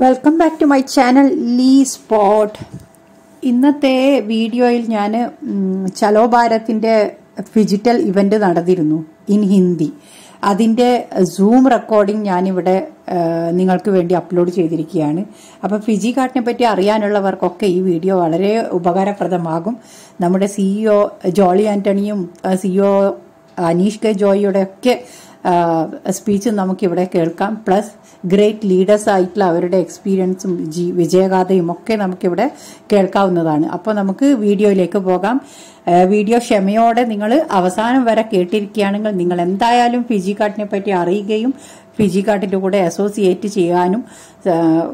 Welcome back to my channel Lee spot. ഇന്നത്തെ വീഡിയോയിൽ ഞാൻ ചലോ ഭാരതിൻ്റെ ഫിജിറ്റൽ ഇവൻ്റ് നടന്നിരുന്നു ഇൻ ഹിന്ദി. അതിൻ്റെ സൂം റെക്കോർഡിംഗ് ഞാനിവിടെ നിങ്ങൾക്ക് വേണ്ടി അപ്ലോഡ് ചെയ്തിരിക്കുകയാണ്. അപ്പോൾ ഫിജി കാർട്ടിനെ പറ്റി അറിയാനുള്ളവർക്കൊക്കെ ഈ വീഡിയോ വളരെ ഉപകാരപ്രദമാകും. നമ്മുടെ CEO ജോളി ആൻ്റണിയും CEO അനീഷ് കെ ജോയിയുടെ ഒക്കെ സ്പീച്ച് നമുക്കിവിടെ കേൾക്കാം. പ്ലസ് ഗ്രേറ്റ് ലീഡേഴ്സ് ആയിട്ടുള്ള അവരുടെ എക്സ്പീരിയൻസും വിജയഗാഥയും ഒക്കെ നമുക്കിവിടെ കേൾക്കാവുന്നതാണ്. അപ്പോൾ നമുക്ക് വീഡിയോയിലേക്ക് പോകാം. വീഡിയോ ക്ഷമയോടെ നിങ്ങൾ അവസാനം വരെ കേട്ടിരിക്കുകയാണെങ്കിൽ നിങ്ങൾ എന്തായാലും ഫിജി കാർട്ടിനെ പറ്റി അറിയുകയും ഫിജി കാർട്ടിൻ്റെ കൂടെ അസോസിയേറ്റ് ചെയ്യാനും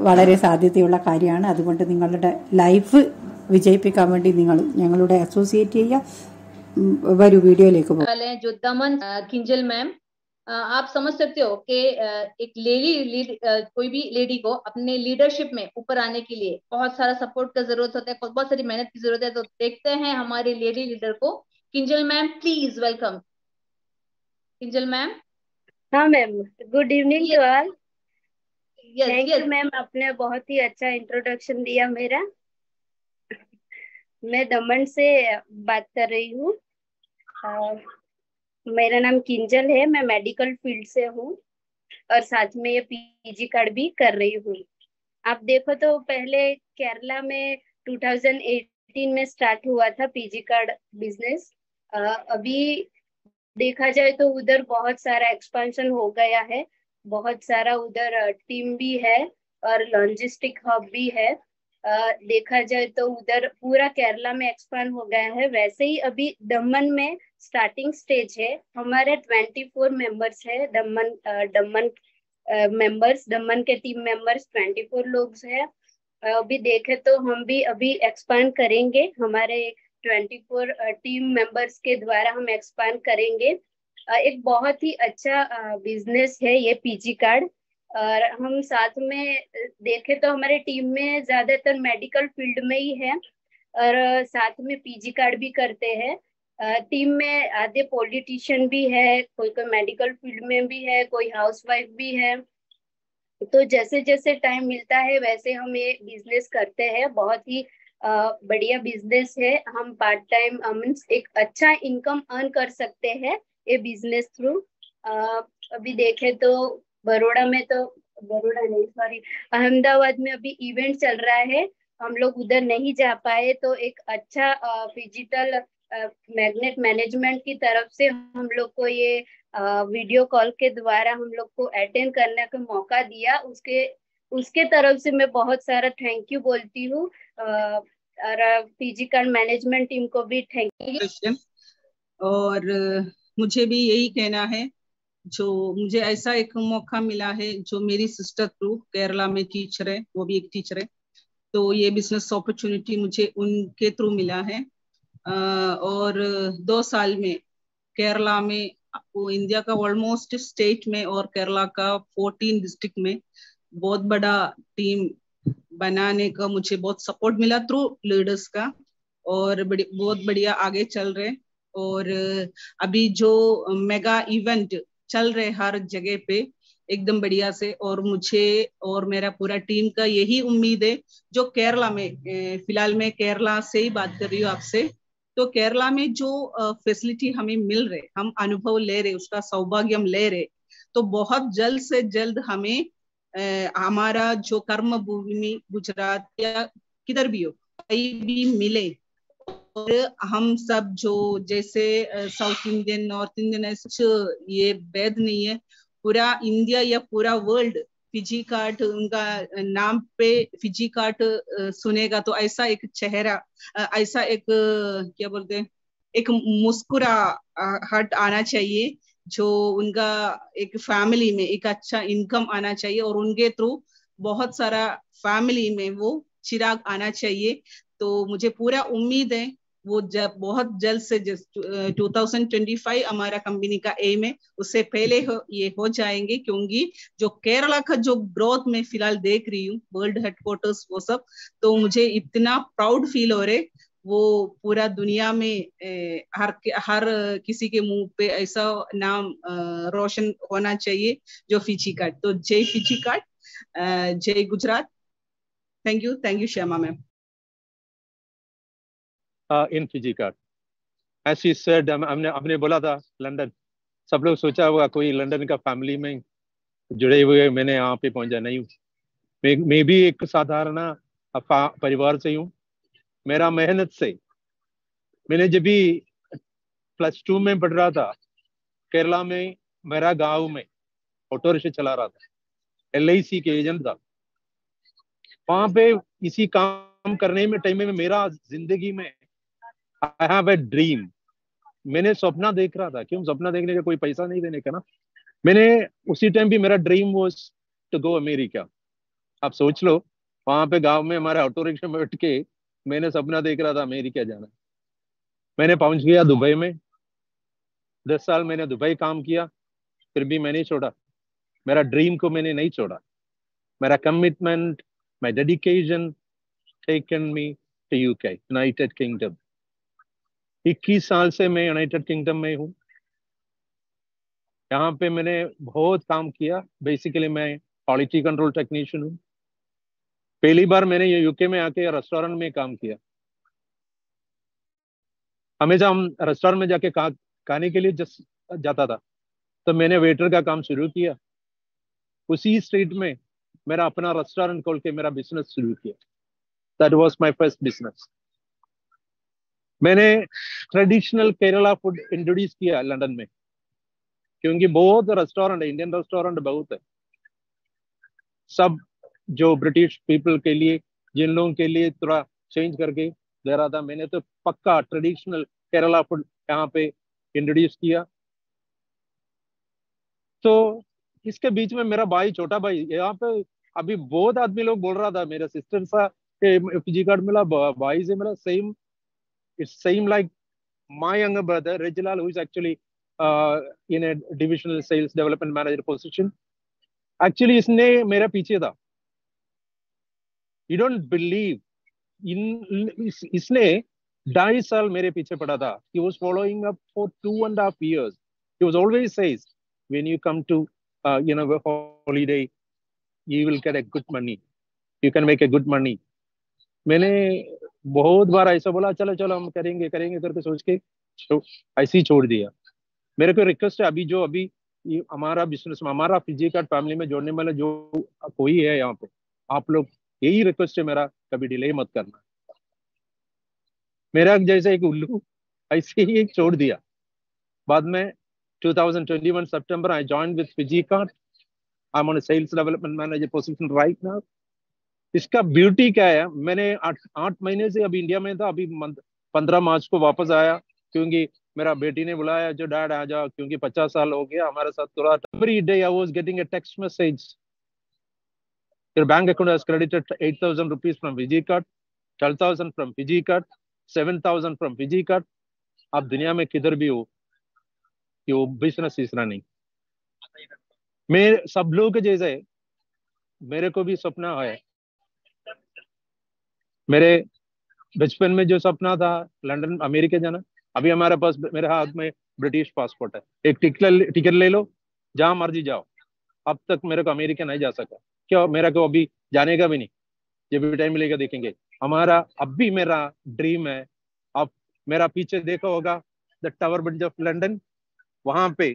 വളരെ സാധ്യതയുള്ള കാര്യമാണ്. അതുകൊണ്ട് നിങ്ങളുടെ ലൈഫ് വിജയിപ്പിക്കാൻ വേണ്ടി നിങ്ങൾ ഞങ്ങളുടെ അസോസിയേറ്റ് ചെയ്യുക. വരൂ വീഡിയോയിലേക്ക് പോകാം. जो दमन किंजल मैम, आप समझ सकते हो कि एक कोई भी लेडी को अपने लीडरशिप में ऊपर आने के लिए बहुत सारा सपोर्ट का जरूरत होता है, बहुत सारी मेहनत की जरूरत है. तो देखते हैं हमारे लेडी लीडर को. Kinjal ma'am, please welcome. Kinjal ma'am. हाँ ma'am, good evening to all. Thank yes you ma'am, आपने बहुत ही अच्छा इंट्रोडक्शन दिया मेरा. मैं दमन से बात कर रही हूँ. मेरा नाम किंजल है. मैं मेडिकल फील्ड से हूँ और साथ में ये पीजी कार्ड भी कर रही हूँ. आप देखो तो पहले केरला में 2018 में स्टार्ट हुआ था पीजी कार्ड बिजनेस. अभी देखा जाए तो उधर बहुत सारा एक्सपेंशन हो गया है. बहुत सारा उधर टीम भी है और लॉजिस्टिक हब भी है. देखा जाए तो उधर पूरा केरला में एक्सपांड हो गया है. वैसे ही अभी दमन में स्टार्टिंग स्टेज है. हमारे 24 मेंबर्स है. दमन के टीम मेंबर्स 24 लोग हैं. अभी देखे तो हम भी अभी एक्सपांड करेंगे. हमारे 24 टीम मेंबर्स के द्वारा हम एक्सपांड करेंगे. एक बहुत ही अच्छा बिजनेस है ये पीजी कार्ड. और हम साथ में देखें तो हमारे टीम में ज्यादातर मेडिकल फील्ड में ही है और साथ में पीजी कार्ड भी करते हैं. टीम में आधे पॉलिटिशियन भी है, कोई कोई मेडिकल फील्ड में भी है, कोई हाउसवाइफ भी है. तो जैसे जैसे टाइम मिलता है वैसे हम ये बिजनेस करते हैं. बहुत ही बढ़िया बिजनेस है. हम पार्ट टाइम मीन्स एक अच्छा इनकम अर्न कर सकते हैं ये बिजनेस थ्रू. अभी देखें तो बड़ौदा नहीं, सॉरी, अहमदाबाद में अभी इवेंट चल रहा है. हम लोग उधर नहीं जा पाए तो एक अच्छा डिजिटल मैग्नेट मैनेजमेंट की तरफ से हम लोग को ये वीडियो कॉल के द्वारा हम लोग को अटेंड करने का मौका दिया. उसके तरफ से मैं बहुत सारा थैंक यू बोलती हूँ. और पीजी कार्ड मैनेजमेंट टीम को भी थैंक यू. और मुझे भी यही कहना है, जो मुझे ऐसा एक मौका मिला है, जो मेरी सिस्टर थ्रू केरला में टीचर है, वो भी एक टीचर है, तो ये बिजनेस अपॉर्चुनिटी मुझे उनके थ्रू मिला है. और 2 साल में केरला में, इंडिया का ऑलमोस्ट स्टेट में और केरला का 14 डिस्ट्रिक्ट में बहुत बड़ा टीम बनाने का मुझे बहुत सपोर्ट मिला थ्रू लीडर्स का. और बहुत बढ़िया आगे चल रहे. और अभी जो मेगा इवेंट चल रहे हर जगह पे एकदम बढ़िया से. और मुझे और मेरा पूरा टीम का यही उम्मीद है, जो केरला में, फिलहाल मैं केरला से ही बात कर रही हूँ आपसे, तो केरला में जो फैसिलिटी हमें मिल रहे, हम अनुभव ले रहे, उसका सौभाग्य हम ले रहे, तो बहुत जल्द से जल्द हमें हमारा जो कर्म भूमि गुजरात या किधर भी हो, कहीं भी मिले. और हम सब जो जैसे साउथ इंडियन, नॉर्थ इंडियन, ऐसा ये भेद नहीं है. पूरा इंडिया या पूरा वर्ल्ड फिजी कार्ड, उनका नाम पे फिजी कार्ड सुनेगा तो ऐसा एक चेहरा, ऐसा एक क्या बोलते हैं, एक मुस्कुराहट आना चाहिए, जो उनका एक फैमिली में एक अच्छा इनकम आना चाहिए और उनके थ्रू बहुत सारा फैमिली में वो चिराग आना चाहिए. तो मुझे पूरा उम्मीद है वो बहुत जल्द से 2025 हमारा कंपनी का एम है, उससे पहले ये हो जाएंगे. क्योंकि जो केरला का जो ग्रोथ में फिलहाल देख रही हूँ, वर्ल्ड हेडक्वार्टर्स वो सब, तो मुझे इतना प्राउड फील हो रहे. वो पूरा दुनिया में हर किसी के मुंह पे ऐसा नाम रोशन होना चाहिए जो फिजी कार्ड. तो जय फिजी कार्ड. जय Gujarat. Thank you Shyama ma'am. In Fiji card, as she said, हमने बोला था लंदन, सब लोग सोचा होगा कोई लंदन का फैमिली में जुड़े हुए, मैंने यहाँ पे पहुंचा नहीं हूँ. मैं भी एक साधारण परिवार से हूँ. मेरा मेहनत से, मैंने जब भी +2 में पढ़ रहा था, केरला में मेरा गांव में ऑटो रिक्शा चला रहा था, LIC के एजेंट था. वहां पे इसी काम करने में टाइम में मेरा जिंदगी में आई हैव ए ड्रीम. मैंने सपना देख रहा था. क्यों सपना देखने का, कोई पैसा नहीं देने का ना. मैंने उसी टाइम भी मेरा dream was to go America. आप सोच लो, वहां पे गांव में हमारे ऑटो रिक्शा में बैठ के मैंने सपना देख रहा था अमेरिका जाना. मैंने पहुंच गया दुबई में. 10 साल मैंने दुबई काम किया, फिर भी मैंने छोड़ा. मेरा ड्रीम को मैंने नहीं छोड़ा. मेरा commitment, my dedication taken me to UK, United Kingdom. 21 साल से मैं यूनाइटेड किंगडम में हूँ. यहाँ पे मैंने बहुत काम किया. बेसिकली मैं क्वालिटी कंट्रोल टेक्नीशियन हूँ. पहली बार मैंने ये UK में आके रेस्टोरेंट में काम किया. हमेशा हम रेस्टोरेंट में जाके खाने के लिए जाता था, तो मैंने वेटर का काम शुरू किया. उसी स्ट्रीट में मेरा अपना रेस्टोरेंट खोल के मेरा बिजनेस शुरू किया. That was my first business. मैंने ट्रेडिशनल केरला फूड इंट्रोड्यूस किया लंदन में, क्योंकि बहुत रेस्टोरेंट, इंडियन रेस्टोरेंट बहुत है. सब जो ब्रिटिश पीपल के लिए, जिन लोगों के लिए थोड़ा चेंज करके दे रहा था, मैंने तो पक्का ट्रेडिशनल केरला फूड यहाँ पे इंट्रोड्यूस किया. तो इसके बीच में मेरा भाई, छोटा भाई, यहाँ पे अभी बहुत आदमी लोग बोल रहा था, मेरा सिस्टर सा FG कार्ड मिला, भाई से मिला, same it's same like my younger brother Rejilal, who is actually in a divisional sales development manager position. Actually इसने मेरे पीछे था. You don't believe, इसने 2.5 साल मेरे पीछे पड़ा था. He was following up for 2.5 years. He was always says, when you come to holiday, you will get a good money, you can make a good money. मैंने बहुत बार ऐसा बोला, चलो चलो हम करेंगे करेंगे करके सोच के ऐसे ही छोड़ दिया. मेरे को रिक्वेस्ट है, अभी हमारा बिजनेस में, हमारा फिजी कार्ड फैमिली में जोड़ने वाला जो कोई है यहाँ पे, आप लोग, यही रिक्वेस्ट है मेरा, कभी डिले मत करना. मेरा जैसे एक उल्लू ऐसे ही एक छोड़ दिया. बाद में 2021 सितंबर I join with Fijikart. I am on a sales development manager position right now. इसका ब्यूटी क्या है, मैंने 8 महीने से अभी इंडिया में था. अभी 15 मार्च को वापस आया, क्योंकि मेरा बेटी ने बुलाया, जो डैड आ जाओ, क्योंकि 50 साल हो गया हमारे साथ. थोड़ा every day I was getting a text message, your bank account has credited 8,000 rupees from Fiji card, 12,000 from Fiji card, 7,000 from Fiji card. आप दुनिया में किधर भी हो, ये बिजनेस इज रनिंग. मैं सब लोग के जैसे, मेरे को भी सपना है. मेरे बचपन में जो सपना था लंदन, अमेरिका जाना, अभी हमारे पास, मेरे हाथ में ब्रिटिश पासपोर्ट है. एक टिकट ले लो, जहां मर्जी जाओ. अब तक मेरे को अमेरिका नहीं जा सका. क्यों? मेरे को अभी जाने का भी नहीं. जब भी टाइम मिलेगा देखेंगे. हमारा अब भी मेरा ड्रीम है. अब मेरा पीछे देखा होगा the tower bridge of London, वहां पे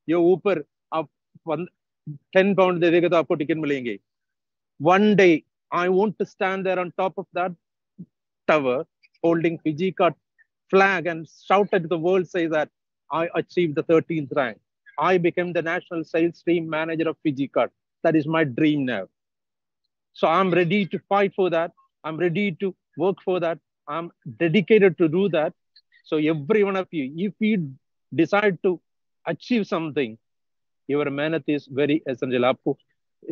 ये ऊपर आप 10 पाउंड दे देगा तो आपको टिकट मिलेंगे. One day I want to stand there on top of that tower, holding Fiji card flag and shout at the world, say that I achieved the 13th rank. I became the national sales team manager of Fiji card. That is my dream now. So I'm ready to fight for that. I'm ready to work for that. I'm dedicated to do that. So every one of you, if you decide to achieve something, your मेहनत is very essential. आपको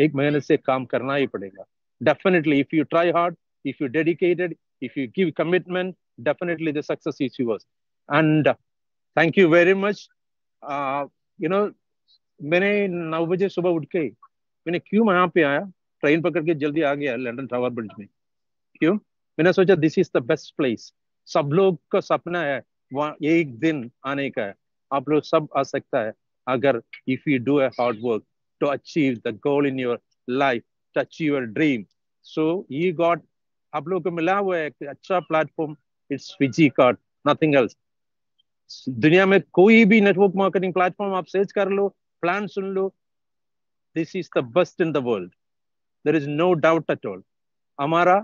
एक मेहनत से काम करना ही पड़ेगा. Definitely, if you try hard, if you're dedicated, if you give commitment, definitely the success is yours. And thank you very much. मैंने 9 बजे सुबह उठ के, मैंने क्यों यहाँ पे आया, ट्रेन पकड़ के जल्दी आ गया लंदन टावर ब्रिज में. क्यों? मैंने सोचा this is the best place. सब लोग का सपना है वहाँ एक दिन आने का है. आप लोग सब आ सकता है, अगर if you do a hard work to achieve the goal in your life, touch your dream. So you got, आप लोगों को मिला हुआ है एक अच्छा platform, it's Fijikart, nothing else. दुनिया में कोई भी नेटवर्क मार्केटिंग प्लेटफॉर्म आप सर्च कर लो, प्लान सुन लो, this is the best in the world, there is no doubt at all. हमारा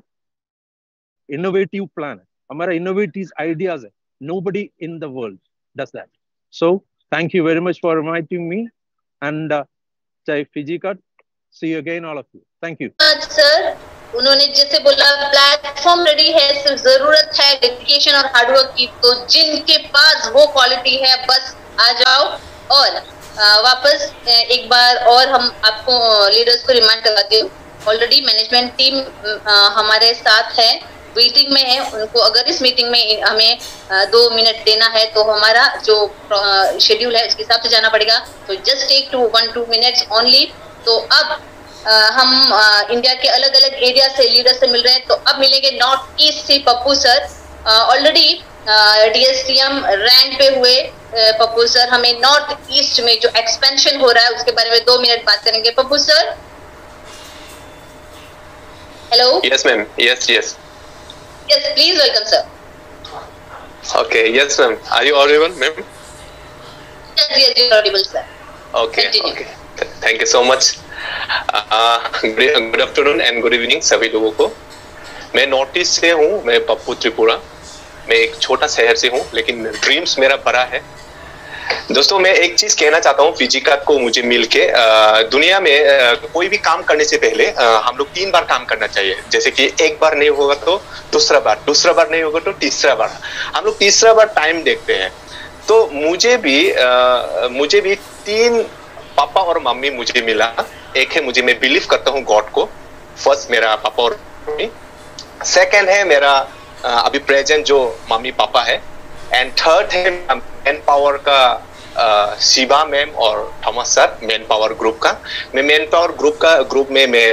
इनोवेटिव प्लान है, हमारा इनोवेटिव आइडियाज है, nobody in the world does that. So thank you very much for inviting me, and Jai Fiji Card, see you again all of you, thank you sir. उन्होंने जैसे बोला platform ready है, सिर्फ जरूरत है dedication और hard work की। तो जिनके पास वो क्वालिटी है बस आ जाओ। और वापस एक बार और हम आपको लीडर्स को रिमाइंड करवाती हूँ, ऑलरेडी मैनेजमेंट टीम हमारे साथ है, मीटिंग में है। उनको अगर इस मीटिंग में हमें 2 मिनट देना है तो हमारा जो शेड्यूल है उसके हिसाब से जाना पड़ेगा। तो जस्ट टेक 1-2 मिनट्स ओनली। तो अब हम इंडिया के अलग अलग एरिया से लीडर से मिल रहे हैं। तो अब मिलेंगे नॉर्थ ईस्ट से Pappu sir. Already DSCM rank पे हुए पप्पू सर हमें नॉर्थ ईस्ट में जो एक्सपेंशन हो रहा है उसके बारे में 2 मिनट बात करेंगे। Pappu sir, hello. Yes ma'am, yes yes Yes, please welcome, sir. Okay, yes, ma'am. Are you audible, ma'am? Yes, you're audible, sir. Okay, Continue. okay. Thank you so much. Good afternoon and good evening सभी लोगों को। मैं north east से हूँ, मैं पप्पू त्रिपुरा। मैं एक छोटा शहर से हूँ, लेकिन ड्रीम्स मेरा बड़ा है। दोस्तों, मैं एक चीज कहना चाहता हूँ फिजी कार्ड को मुझे मिलके। दुनिया में कोई भी काम करने से पहले हम लोग 3 बार काम करना चाहिए। जैसे कि एक बार नहीं होगा तो दूसरा बार नहीं होगा तो तीसरा बार, हम लोग तीसरा बार टाइम देखते हैं। तो मुझे भी 3 पापा और मम्मी मुझे मिला। एक है मैं बिलीव करता हूँ गॉड को। फर्स्ट मेरा पापा और मम्मी, सेकेंड है मेरा अभी प्रेजेंट जो मम्मी पापा है, एंड थर्ड है मैन पावर का शिवा मैम और Thomas sir, man power group का। मैं मैन पावर ग्रुप में मैं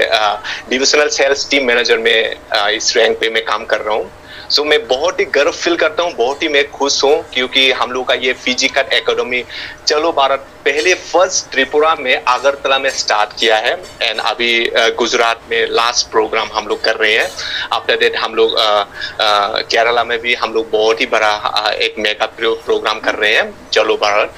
डिविजनल सेल्स टीम मैनेजर में इस रैंक पे मैं काम कर रहा हूँ। सो मैं बहुत ही गर्व फील करता हूँ, बहुत ही मैं खुश हूँ, क्योंकि हम लोग का ये फिजी कार्ड एकेडमी चलो भारत पहले फर्स्ट त्रिपुरा में अगरतला में स्टार्ट किया है, एंड अभी गुजरात में लास्ट प्रोग्राम हम लोग कर रहे हैं। आफ्टर दैट हम लोग केरला में भी हम लोग बहुत ही बड़ा एक मेगा प्रोग्राम कर रहे हैं चलो भारत।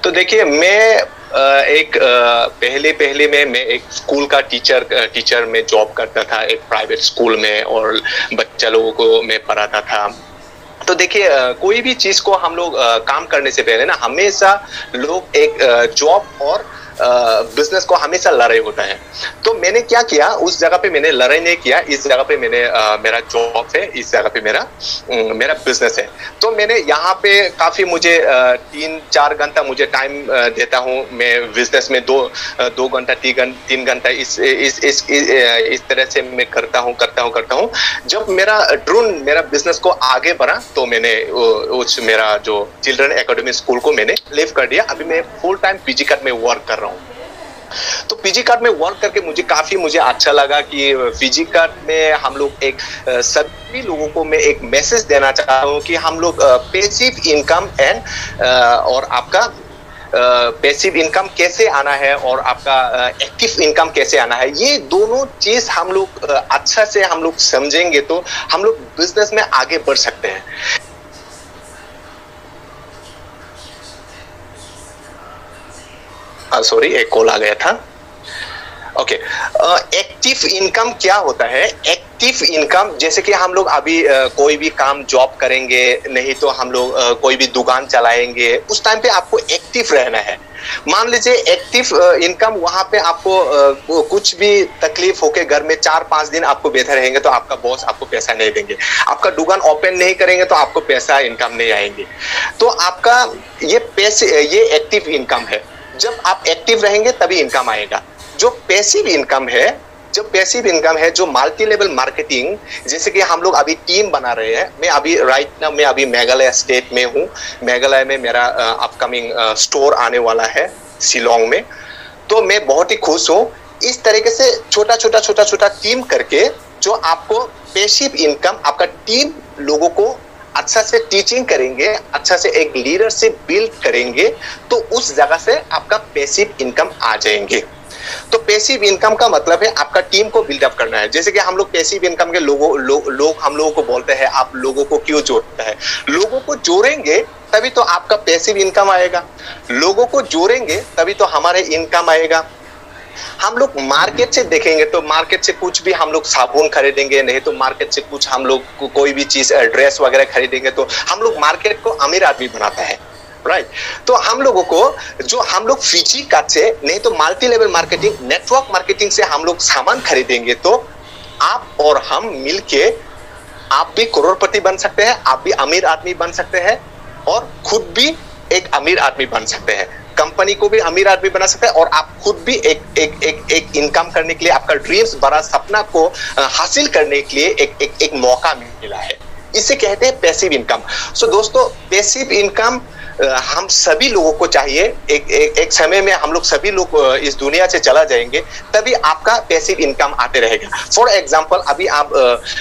तो देखिए, मैं पहले में मैं एक स्कूल का टीचर में जॉब करता था, एक प्राइवेट स्कूल में, और बच्चा लोगों को मैं पढ़ाता था। तो देखिए, कोई भी चीज को हम लोग काम करने से पहले ना हमेशा लोग एक जॉब और बिजनेस को हमेशा लड़ाई होता है। तो मैंने क्या किया, उस जगह पे मैंने लड़ाई नहीं किया, इस जगह पे मैंने मेरा जॉब है, इस जगह पे मेरा बिजनेस है। तो मैंने यहाँ पे काफी मुझे 3-4 घंटा मुझे टाइम देता हूँ। मैं बिजनेस में 2 घंटा 3 घंटा इस तरह से मैं करता हूँ। जब मेरा बिजनेस को आगे बढ़ा तो मैंने मेरा जो चिल्ड्रन एकेडमी स्कूल को मैंने लीव कर दिया। अभी मैं फुल टाइम पीजी कार्ड में वर्क कर रहा हूँ। तो पीजी कार्ड में वर्क करके मुझे अच्छा लगा कि पीजी कार्ड में हम लोग एक सभी लोगों को मैं एक मैसेज देना चाहता हूँ कि हम लोग पैसिव इनकम और आपका पैसिव इनकम कैसे आना है और आपका एक्टिव इनकम कैसे आना है, ये दोनों चीज हम लोग अच्छा से हम लोग समझेंगे तो हम लोग बिजनेस में आगे बढ़ सकते हैं। सॉरी, एक कॉल आ गया था। ओके, एक्टिव इनकम क्या होता है? एक्टिव इनकम जैसे कि हम लोग अभी कोई भी काम जॉब करेंगे, नहीं तो हम लोग कोई भी दुकान चलाएंगे, उस टाइम पे आपको एक्टिव रहना है। मान लीजिए एक्टिव इनकम वहां पे आपको कुछ भी तकलीफ होके घर में 4-5 दिन आपको बैठे रहेंगे तो आपका बॉस आपको पैसा नहीं देंगे, आपका दुकान ओपन नहीं करेंगे तो आपको पैसा इनकम नहीं आएंगे। तो आपका ये एक्टिव इनकम है। जब आप एक्टिव रहेंगे तभी इनकम आएगा। जो पैसिव इनकम है, जो मल्टी लेवल मार्केटिंग, जैसे कि हम लोग अभी टीम बना रहे हैं। मैं अभी मेघालय स्टेट में हूँ। मेघालय में मेरा अपकमिंग स्टोर आने वाला है शिलोंग में। तो मैं बहुत ही खुश हूँ। इस तरीके से छोटा टीम करके जो आपको पैसिव इनकम, आपका टीम लोगों को अच्छा से टीचिंग करेंगे, अच्छा से एक लीडरशिप बिल्ड करेंगे, तो उस जगह से आपका पैसिव इनकम आ जाएंगे। तो पैसिव इनकम का मतलब है आपका टीम को बिल्डअप करना है। जैसे कि हम लोग पैसिव इनकम के लोग हम लोगों को बोलते हैं आप लोगों को क्यों जोड़ता है, लोगों को जोड़ेंगे तभी तो आपका पैसिव इनकम आएगा, लोगों को जोड़ेंगे तभी तो हमारे इनकम आएगा। हम लोग मार्केट से देखेंगे तो मार्केट से कुछ भी हम लोग साबुन खरीदेंगे, नहीं तो मार्केट से कुछ हम लोग कोई भी चीज ड्रेस वगैरह खरीदेंगे, तो हम लोग मार्केट को अमीर आदमी बनाता है, राइट। तो हम लोगों को जो हम लोग फिजी कार्ड से नहीं तो multi level marketing, network marketing से हम लोग सामान खरीदेंगे तो आप और हम मिलके आप भी करोड़पति बन सकते हैं, आप भी अमीर आदमी बन सकते हैं और खुद भी एक अमीर आदमी बन सकते हैं, कंपनी को भी अमीर आदमी बना सकते हैं और आप खुद भी एक इनकम करने के लिए, आपका ड्रीम्स बड़ा सपना को हासिल करने के लिए एक मौका मिला है। इसे कहते हैं पैसिव इनकम। सो दोस्तों, पैसिव इनकम हम सभी लोगों को चाहिए। एक समय में हम लोग सभी लोग इस दुनिया से चला जाएंगे, तभी आपका पैसिव इनकम आते रहेगा। फॉर एग्जांपल, अभी आप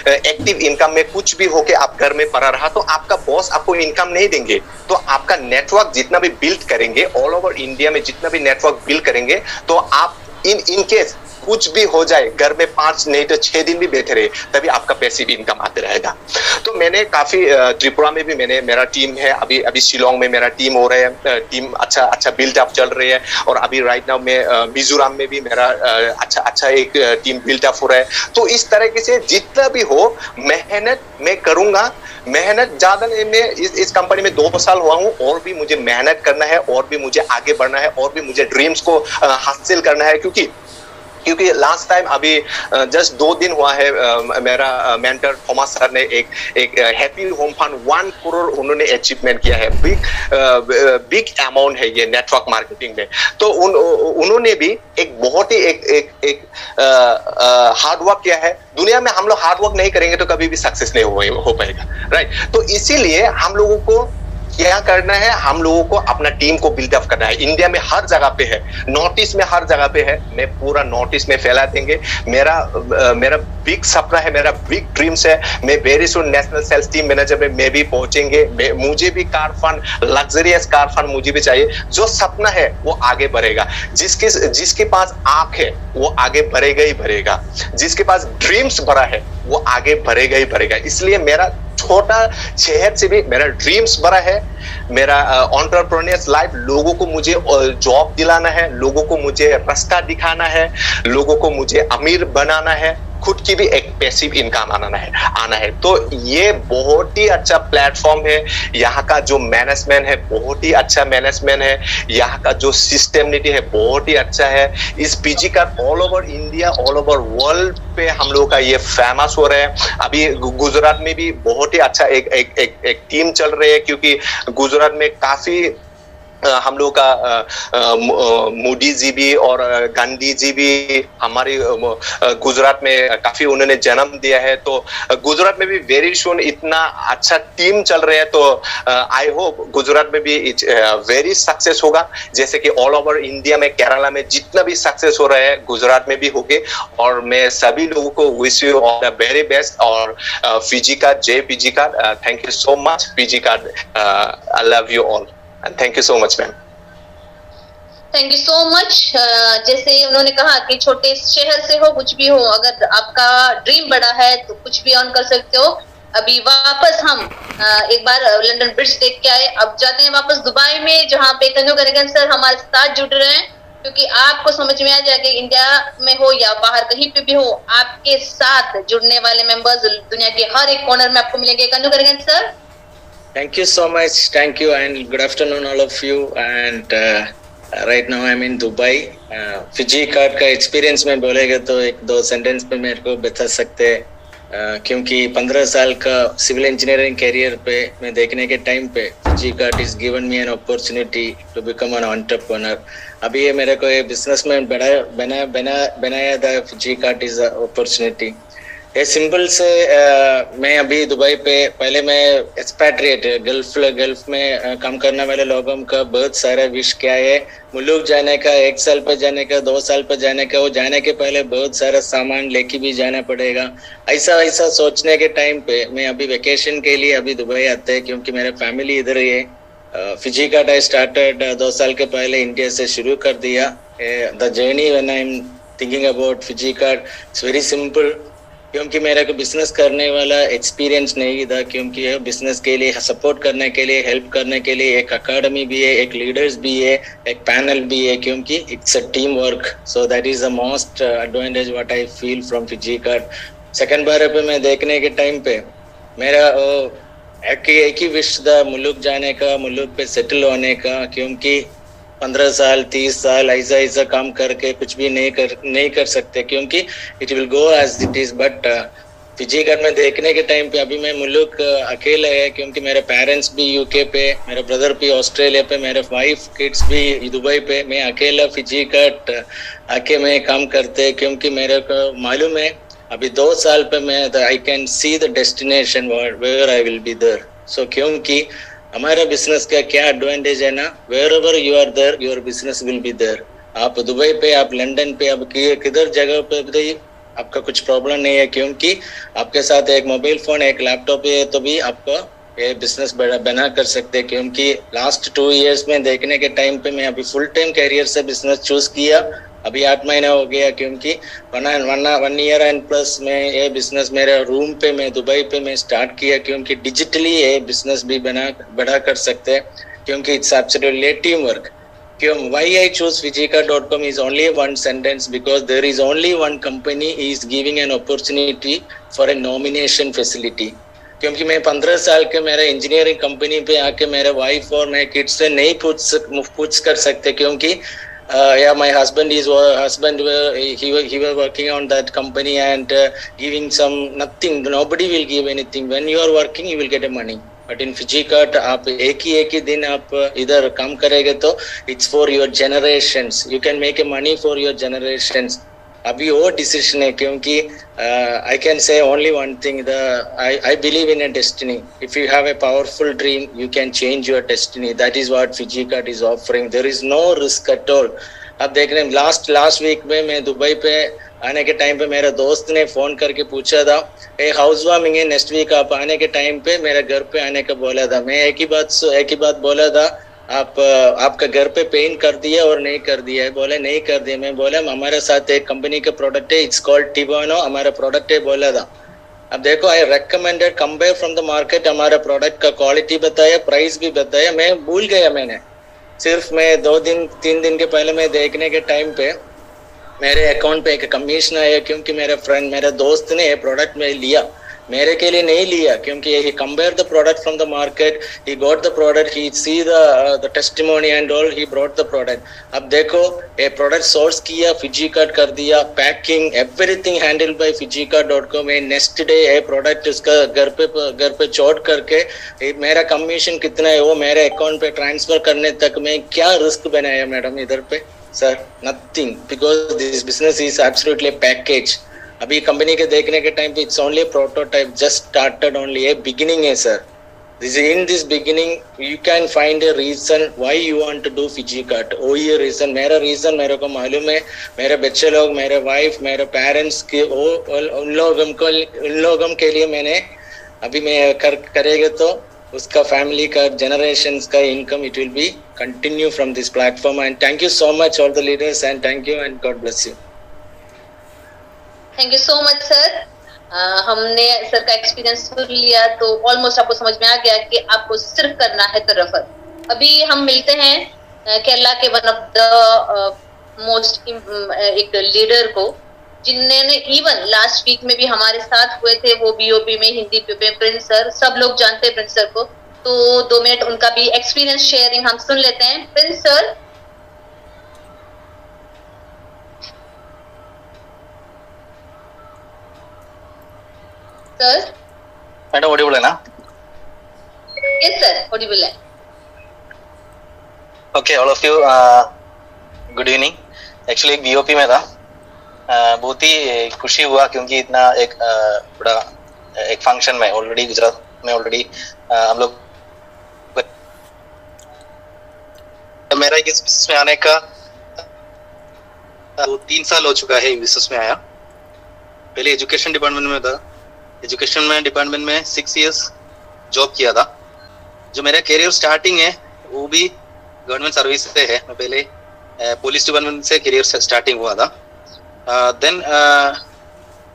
एक्टिव इनकम में कुछ भी होके आप घर में पड़ा रहा तो आपका बॉस आपको इनकम नहीं देंगे, तो आपका नेटवर्क जितना भी बिल्ड करेंगे, ऑल ओवर इंडिया में जितना भी नेटवर्क बिल्ड करेंगे, तो आप इन केस कुछ भी हो जाए, घर में 5 नहीं तो 6 दिन भी बैठे रहे, तभी आपका पैसिव इनकम आते रहेगा। तो मैंने काफी त्रिपुरा में भी मेरा टीम है, अभी शिलोंग में मेरा टीम हो रहा है, टीम अच्छा बिल्ड अप चल रही है, और अभी राइट नाउ में मिजोरम में भी मेरा अच्छा एक टीम बिल्ड अप हो रहा है। तो इस तरीके से जितना भी हो मेहनत मैं करूंगा, मेहनत ज्यादा नहीं, मैं इस कंपनी में 2 साल हुआ हूँ, और भी मुझे मेहनत करना है, और भी मुझे आगे बढ़ना है, और भी मुझे ड्रीम्स को हासिल करना है, क्योंकि लास्ट टाइम अभी जस्ट 2 दिन हुआ है, मेरा मेंटर थॉमस सर ने एक हैप्पी होम फंड 1 करोड़ उन्होंने अचीवमेंट किया है। बिग अमाउंट है ये नेटवर्क मार्केटिंग में। तो उन्होंने भी एक बहुत ही एक हार्ड वर्क किया है। दुनिया में हम लोग हार्ड वर्क नहीं करेंगे तो कभी भी सक्सेस नहीं हो पाएगा, राइट। तो इसीलिए हम लोगों को क्या करना है, हम लोगों को अपना टीम को बिल्डअप करना है। इंडिया में हर जगह पे है, नॉर्थ ईस्ट में हर जगह पे है, मैं पूरा नॉर्थ ईस्ट में फैला देंगे। मेरा बिग सपना है, मेरा बिग ड्रीम्स है, मैं very soon national sales team manager में मैं भी पहुंचेंगे। मुझे भी car fund, luxurious car fund मुझे भी चाहिए। जो सपना है वो आगे बढ़ेगा, जिसके पास आंख है वो आगे बढ़ेगा ही बढ़ेगा, जिसके पास ड्रीम्स बड़ा है वो आगे बढ़ेगा ही बढ़ेगा। इसलिए मेरा छोटा शहर से भी मेरा ड्रीम्स बड़ा है, मेरा एंटरप्रेन्योर्स लाइफ, लोगों को मुझे जॉब दिलाना है, लोगों को मुझे रास्ता दिखाना है, लोगों को मुझे अमीर बनाना है, खुद की भी एक पैसिव इनकम आना है। तो ये बहुत ही अच्छा प्लेटफॉर्म है। यहाँ का जो मैनेजमेंट है बहुत ही अच्छा मैनेजमेंट है, यहाँ का जो सिस्टमिटी है बहुत ही अच्छा है। इस पीजी का all over India, all over world पे हम लोग का ये फेमस हो रहा है। अभी गुजरात में भी बहुत ही अच्छा एक टीम चल रही है, क्योंकि गुजरात में काफी हम लोग का मोदी जी भी और गांधी जी भी हमारे गुजरात में काफी उन्होंने जन्म दिया है। तो गुजरात में भी वेरी सून इतना अच्छा टीम चल रहा है, तो आई होप गुजरात में भी वेरी सक्सेस होगा। जैसे कि ऑल ओवर इंडिया में, केरला में जितना भी सक्सेस हो रहा है गुजरात में भी होगे। और मैं सभी लोगों को wish you all the very best. और फिजी कार्ड, जय Fiji card, thank you so much Fiji card, I love you all. And thank you so much, ma'am. Thank you so much. जैसे उन्होंने कहा कि छोटे शहर से हो, कुछ भी हो, अगर आपका ड्रीम बड़ा है तो कुछ भी ऑन कर सकते हो। अभी वापस हम एक बार लंदन ब्रिज देख के आए, अब जाते हैं वापस दुबई में, जहाँ पे कन्नू करेगन सर हमारे साथ जुड़ रहे हैं, क्योंकि आपको समझ में आ जाएगा इंडिया में हो या बाहर कहीं पे भी हो, आपके साथ जुड़ने वाले मेंबर्स दुनिया के हर एक कॉर्नर में आपको मिलेंगे। कन्नू करेगन sir, Thank you so much. Thank you and good afternoon all of you. And right now I'm in Dubai. Fiji card का एक्सपीरियंस में बोलेगा तो 1-2 सेंटेंस पे मेरे को बता सकते हैं, क्योंकि 15 साल का सिविल इंजीनियरिंग कैरियर पे मैं देखने के टाइम पे Fiji card is given me an opportunity to become an entrepreneur. अभी ये मेरे को ये बिजनेसमैन बनाया था। Fiji card is opportunity. ये सिंपल से मैं अभी दुबई पे, पहले मैं एक्सपैट्रिएट गल्फ में काम करने वाले लोगों का बहुत सारा विश क्या है, मुल्क जाने का, 1 साल पे जाने का, 2 साल पे जाने का। वो जाने के पहले बहुत सारा सामान लेके भी जाना पड़ेगा। ऐसा सोचने के टाइम पे मैं अभी वेकेशन के लिए अभी दुबई आते हैं, क्योंकि मेरा फैमिली इधर ही है। फिजी कार्ड आई स्टार्टेड 2 साल के पहले इंडिया से शुरू कर दिया। The journey when I'm thinking about Fiji card, it's very simple. क्योंकि मेरा को बिजनेस करने वाला एक्सपीरियंस नहीं था, क्योंकि बिजनेस के लिए सपोर्ट करने के लिए, हेल्प करने के लिए एक अकेडमी भी है, एक लीडर्स भी है, एक पैनल भी है, क्योंकि it's a team work. So that is the most advantage what I feel from Fijikart. Second बार पे मैं देखने के टाइम पे मेरा एक ही विश था, मुल्क जाने का, मुल्क पे सेटल होने का, क्योंकि 15 साल 30 साल ऐसा काम करके कुछ भी नहीं कर सकते, क्योंकि it will go as it is. But Fiji card में देखने के टाइम पे अभी मैं मुल्क अकेला है, क्योंकि मेरे पेरेंट्स भी यूके पे, मेरे ब्रदर भी ऑस्ट्रेलिया पे, मेरे वाइफ किड्स भी दुबई पे, मैं अकेला फिजी कार्ड आके मैं काम करते, क्योंकि मेरे को मालूम है अभी 2 साल पे मैं I can see the destination where I will be there. So क्योंकि हमारा बिजनेस का क्या एडवांटेज है ना, wherever you are there your business will be there. आप दुबई पे, आप लंदन पे, आप किधर जगह पे भी आपका कुछ प्रॉब्लम नहीं है, क्योंकि आपके साथ एक मोबाइल फोन, एक लैपटॉप है, तो भी आपको ये बिजनेस बना कर सकते हैं. क्योंकि लास्ट 2 इयर्स में देखने के टाइम पे मैं अभी फुल टाइम कैरियर से बिजनेस चूज किया. अभी 8 महीना हो गया, क्योंकि 1 ईयर एंड प्लस में ये बिजनेस मेरे रूम पे मैं दुबई पे मैं स्टार्ट किया, क्योंकि डिजिटली ये बिजनेस भी बढ़ा कर सकते हैं, क्योंकि it's absolutely team work. Why I choose fijicard.com is only one sentence, because there is only one company is giving an opportunity for a nomination facility. क्योंकि मैं 15 साल के मेरे इंजीनियरिंग कंपनी पे आके मेरे वाइफ और मेरे किड्स से नहीं पूछ कर सकते, क्योंकि my husband he was working on that company and giving some nothing. Nobody will give anything. When you are working, you will get a money. But in Fiji card आप एक ही दिन आप इधर काम करेंगे तो it's for your generations. You can make a money for your generations. अभी वो डिसीजन है, क्योंकि I can say only one thing, I believe in a destiny. If you have a powerful dream, you can change your destiny. That is what Fiji card is offering. There is no risk at all. अब देख रहे हैं, last week में मैं Dubai पे आने के time पे मेरा दोस्त ने फोन करके पूछा था, हाउस वार्मिंग है नेक्स्ट वीक, आप आने के टाइम पे मेरे घर पे आने का बोला था. मैं एक ही बात बोला था, आपका घर पे पेंट कर दिया और नहीं कर दिया है. बोले नहीं कर दिया. मैं बोला हमारे साथ एक कंपनी का प्रोडक्ट है, इट्स कॉल्ड टिबानो, हमारा प्रोडक्ट है बोला था. अब देखो, I recommended compare from the market, हमारा प्रोडक्ट का क्वालिटी बताया, प्राइस भी बताया. मैं भूल गया, मैंने सिर्फ मैं 2-3 दिन के पहले मैं देखने के टाइम पे मेरे अकाउंट पे एक कमीशन आया, क्योंकि मेरे दोस्त ने ये प्रोडक्ट में लिया, मेरे के लिए नहीं लिया, क्योंकि he compared the product from the market, he got the product, he see the testimony and all, he brought the product. अब देखो, ये प्रोडक्ट सोर्स किया, फिजी कार्ड कर दिया, packing everything handle bye fijicard.com. Next day ये product उसका घर पे चोट करके मेरा कमीशन कितना है वो मेरे अकाउंट पे ट्रांसफर करने तक में क्या रिस्क बनाया मैडम इधर पे. Sir nothing, because this business is absolutely package. अभी कंपनी के देखने के टाइम पे it's only prototype, just started only, ये बिगिनिंग है sir. This beginning you can find a reason why you want to do Fiji card. वो ये reason मेरे को मालूम है. मेरे बच्चे लोग, मेरे वाइफ, मेरे पेरेंट्स के उन लोगों के लिए मैंने अभी मैं करेगा तो उसका फैमिली का जनरेशंस का income it will be continue from this platform. And thank you so much all the leaders, and thank you and God bless you. Thank you so much sir. हमने सर का experience सुन लिया तो almost आपको समझ में आ गया कि आपको सिर्फ करना है तरफत. अभी हम मिलते हैं केरला के वन ऑफ द मोस्ट एक लीडर को, जिन्होंने इवन लास्ट वीक में भी हमारे साथ हुए थे, वो बीओपी में हिंदी पे प्रिंस सर, सब लोग जानते हैं प्रिंस सर को. तो 2 मिनट उनका भी एक्सपीरियंस शेयरिंग हम सुन लेते हैं. Prince sir. Sir madam Audible है ना? यस सर, ऑडिबल है. Okay, all of you good evening. Actually एक बीओपी में था, बहुत ही खुशी हुआ, क्योंकि इतना एक बड़ा एक फंक्शन में ऑलरेडी गुजरात में ऑलरेडी हम लोग, मेरा इस बिजनेस में आने का 3 साल हो चुका है. बिजनेस में आया, पहले एजुकेशन डिपार्टमेंट में था. एजुकेशन डिपार्टमेंट में 6 इयर्स जॉब किया था. जो मेरा करियर स्टार्टिंग है वो भी गवर्नमेंट सर्विस से है. मैं पहले पुलिस डिपार्टमेंट से करियर स्टार्टिंग हुआ था। Then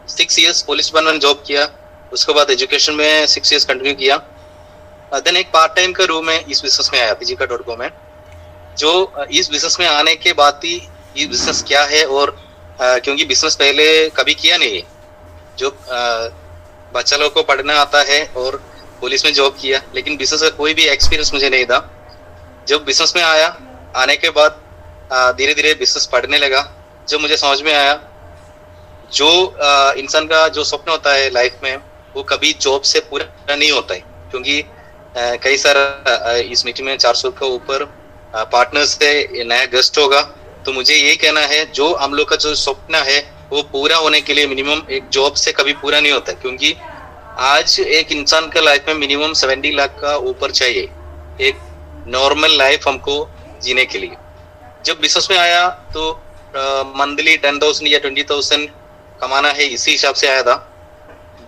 6 years police department job किया, उसके बाद एजुकेशन में 6 इयर्स कंटिन्यू किया। देन एक पार्ट टाइम का रूम में इस बिजनेस में आया फिजिका.com में। जो इस बिजनेस में आने के बाद ही ये बिजनेस क्या है, और क्योंकि बिजनेस पहले कभी किया नहीं है, जो बच्चा लोग को पढ़ना आता है और पुलिस में जॉब किया, लेकिन बिजनेस का कोई भी एक्सपीरियंस मुझे नहीं था। जब बिजनेस में आया, आने के बाद धीरे धीरे बिजनेस पढ़ने लगा। जब मुझे समझ में आया जो इंसान का जो स्वप्न होता है लाइफ में, वो कभी जॉब से पूरा नहीं होता है, क्योंकि कई सारा इस मीटिंग में 400 के ऊपर पार्टनर्स से नया गेस्ट होगा। तो मुझे यही कहना है, जो हम लोग का जो स्वप्न है वो पूरा होने के लिए मिनिमम एक जॉब से कभी पूरा नहीं होता, क्योंकि आज एक इंसान का लाइफ में मिनिमम 70 लाख का ऊपर चाहिए एक नॉर्मल लाइफ हमको जीने के लिए। जब बिजनेस में आया तो मंथली 10,000 या 20,000 कमाना है, इसी हिसाब से आया था।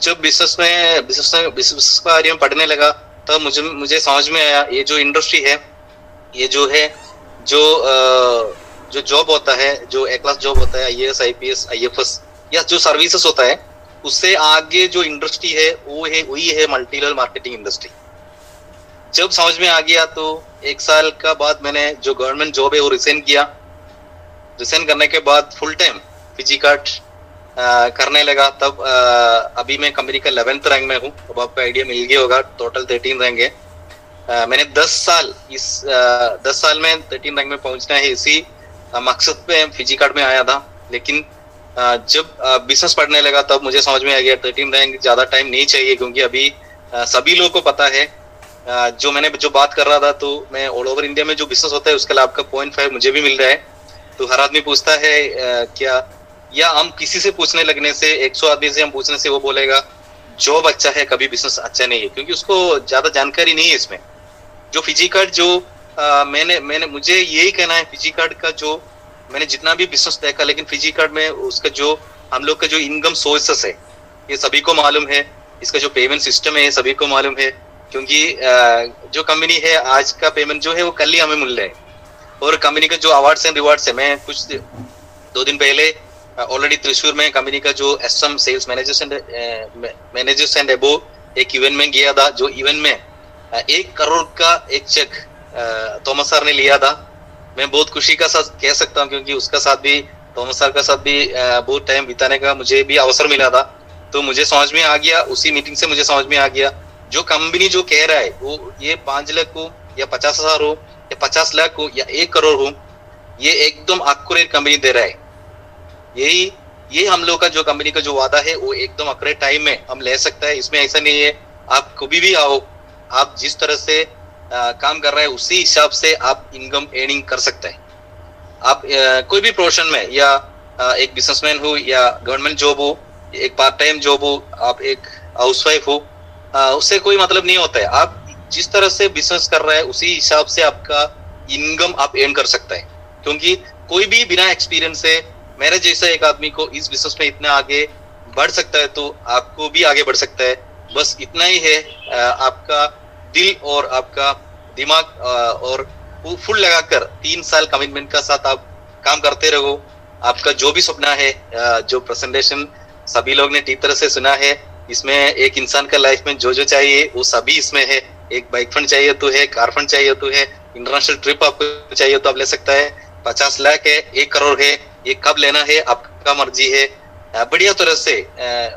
जब बिजनेस का कार्य पढ़ने लगा तब मुझे समझ में आया, ये जो इंडस्ट्री है, ये जो है जो जॉब होता है, जो ए क्लास जॉब होता है, IAS, IPS, IFS या जो सर्विसेज होता है, उससे आगे जो इंडस्ट्री है वही है मल्टी लेवल मार्केटिंग इंडस्ट्री। जब समझ में आ गया तो 1 साल का बाद मैंने जो गवर्नमेंट जॉब है वो रिजाइन किया। रिजाइन करने के बाद फुल टाइम फिजिकार्ट करने लगा। तब अभी मैं कंपनी का 11th रैंक में हूँ। अब आपको आइडिया मिल गया होगा, टोटल 13 रैंक है। मैंने 10 साल में 13 रैंक में पहुंचना है, इसी मकसद पे फिजिकार्ट में आया था। लेकिन जब बिजनेस पढ़ने लगा तब मुझे समझ में आ गया 13 रैंक ज्यादा टाइम नहीं चाहिए, क्योंकि अभी सभी लोगों को पता है जो बात कर रहा था, तो मैं ऑल ओवर इंडिया में जो बिजनेस होता है उसका लाभ का 0.5 मुझे भी मिल रहा है। तो हर आदमी पूछता है क्या, या हम किसी से पूछने लगने से, 100 आदमी से हम पूछने से वो बोलेगा जॉब अच्छा है, कभी बिजनेस अच्छा नहीं है, क्योंकि उसको ज्यादा जानकारी नहीं है इसमें। जो फिजिकार्ट जो मैंने मुझे यही कहना है, फिजिकार्ट का जो मैंने जितना भी बिजनेस देखा, लेकिन फिजिकार्ट में उसका जो हम लोग का जो इनकम सोर्सेस है ये सभी को मालूम है, इसका जो पेमेंट सिस्टम है ये सभी को मालूम है, क्योंकि जो कंपनी है आज का पेमेंट जो है वो कल ही हमें मिल रहा है। और कंपनी का जो अवार्ड्स एंड रिवार्ड्स है, मैं कुछ 2 दिन पहले ऑलरेडी त्रिशूर में कंपनी का जो SM सेल्स मैनेजर्स एंड एबो एक इवेंट में गया था। जो इवेंट में 1 करोड़ का एक चेक थॉमस सर ने लिया था। मैं बहुत खुशी का साथ कह सकता हूँ, क्योंकि उसका साथ भी, थॉमस सर का साथ भी बहुत टाइम बिताने का मुझे भी अवसर मिला था। तो मुझे समझ में आ गया, उसी मीटिंग से मुझे समझ में आ गया, जो कंपनी जो कह रहा है वो ये 5 लाख हो या 50,000 हो या 50 लाख हो या 1 करोड़ हो, ये एकदम एक्यूरेट कंपनी दे रहा है। यही हम लोग का जो कंपनी का जो वादा है वो एकदम एक्यूरेट टाइम में हम ले सकता है। इसमें ऐसा नहीं है आप कभी भी आओ, आप जिस तरह से काम कर रहे हैं उसी हिसाब से आप इनकम अर्निंग कर सकते हैं। आप कोई भी प्रोफेशन में, या एक बिजनेसमैन हो या गवर्नमेंट जॉब हो, एक पार्ट टाइम जॉब हो, आप एक हाउसवाइफ हो, उससे कोई मतलब नहीं होता है। आप जिस तरह से बिजनेस कर रहे हैं उसी हिसाब से आपका इनकम आप अर्न कर सकते हैं, क्योंकि कोई भी बिना एक्सपीरियंस से मेरे जैसा एक आदमी को इस बिजनेस में इतना आगे बढ़ सकता है, तो आपको भी आगे बढ़ सकता है। बस इतना ही है, आपका दिल और आपका दिमाग और फुल लगाकर 3 साल कमिटमेंट का साथ आप काम करते रहो। आपका जो भी सपना है, जो प्रेजेंटेशन सभी लोग ने ठीक तरह से सुना है, इसमें एक इंसान का लाइफ में जो चाहिए वो सभी इसमें है। एक बाइक फंड चाहिए तो है, कार फंड चाहिए तो है, इंटरनेशनल ट्रिप आपको चाहिए तो आप ले सकता है, 50 लाख है, 1 करोड़ है, ये कब लेना है आपका मर्जी है। बढ़िया तरह से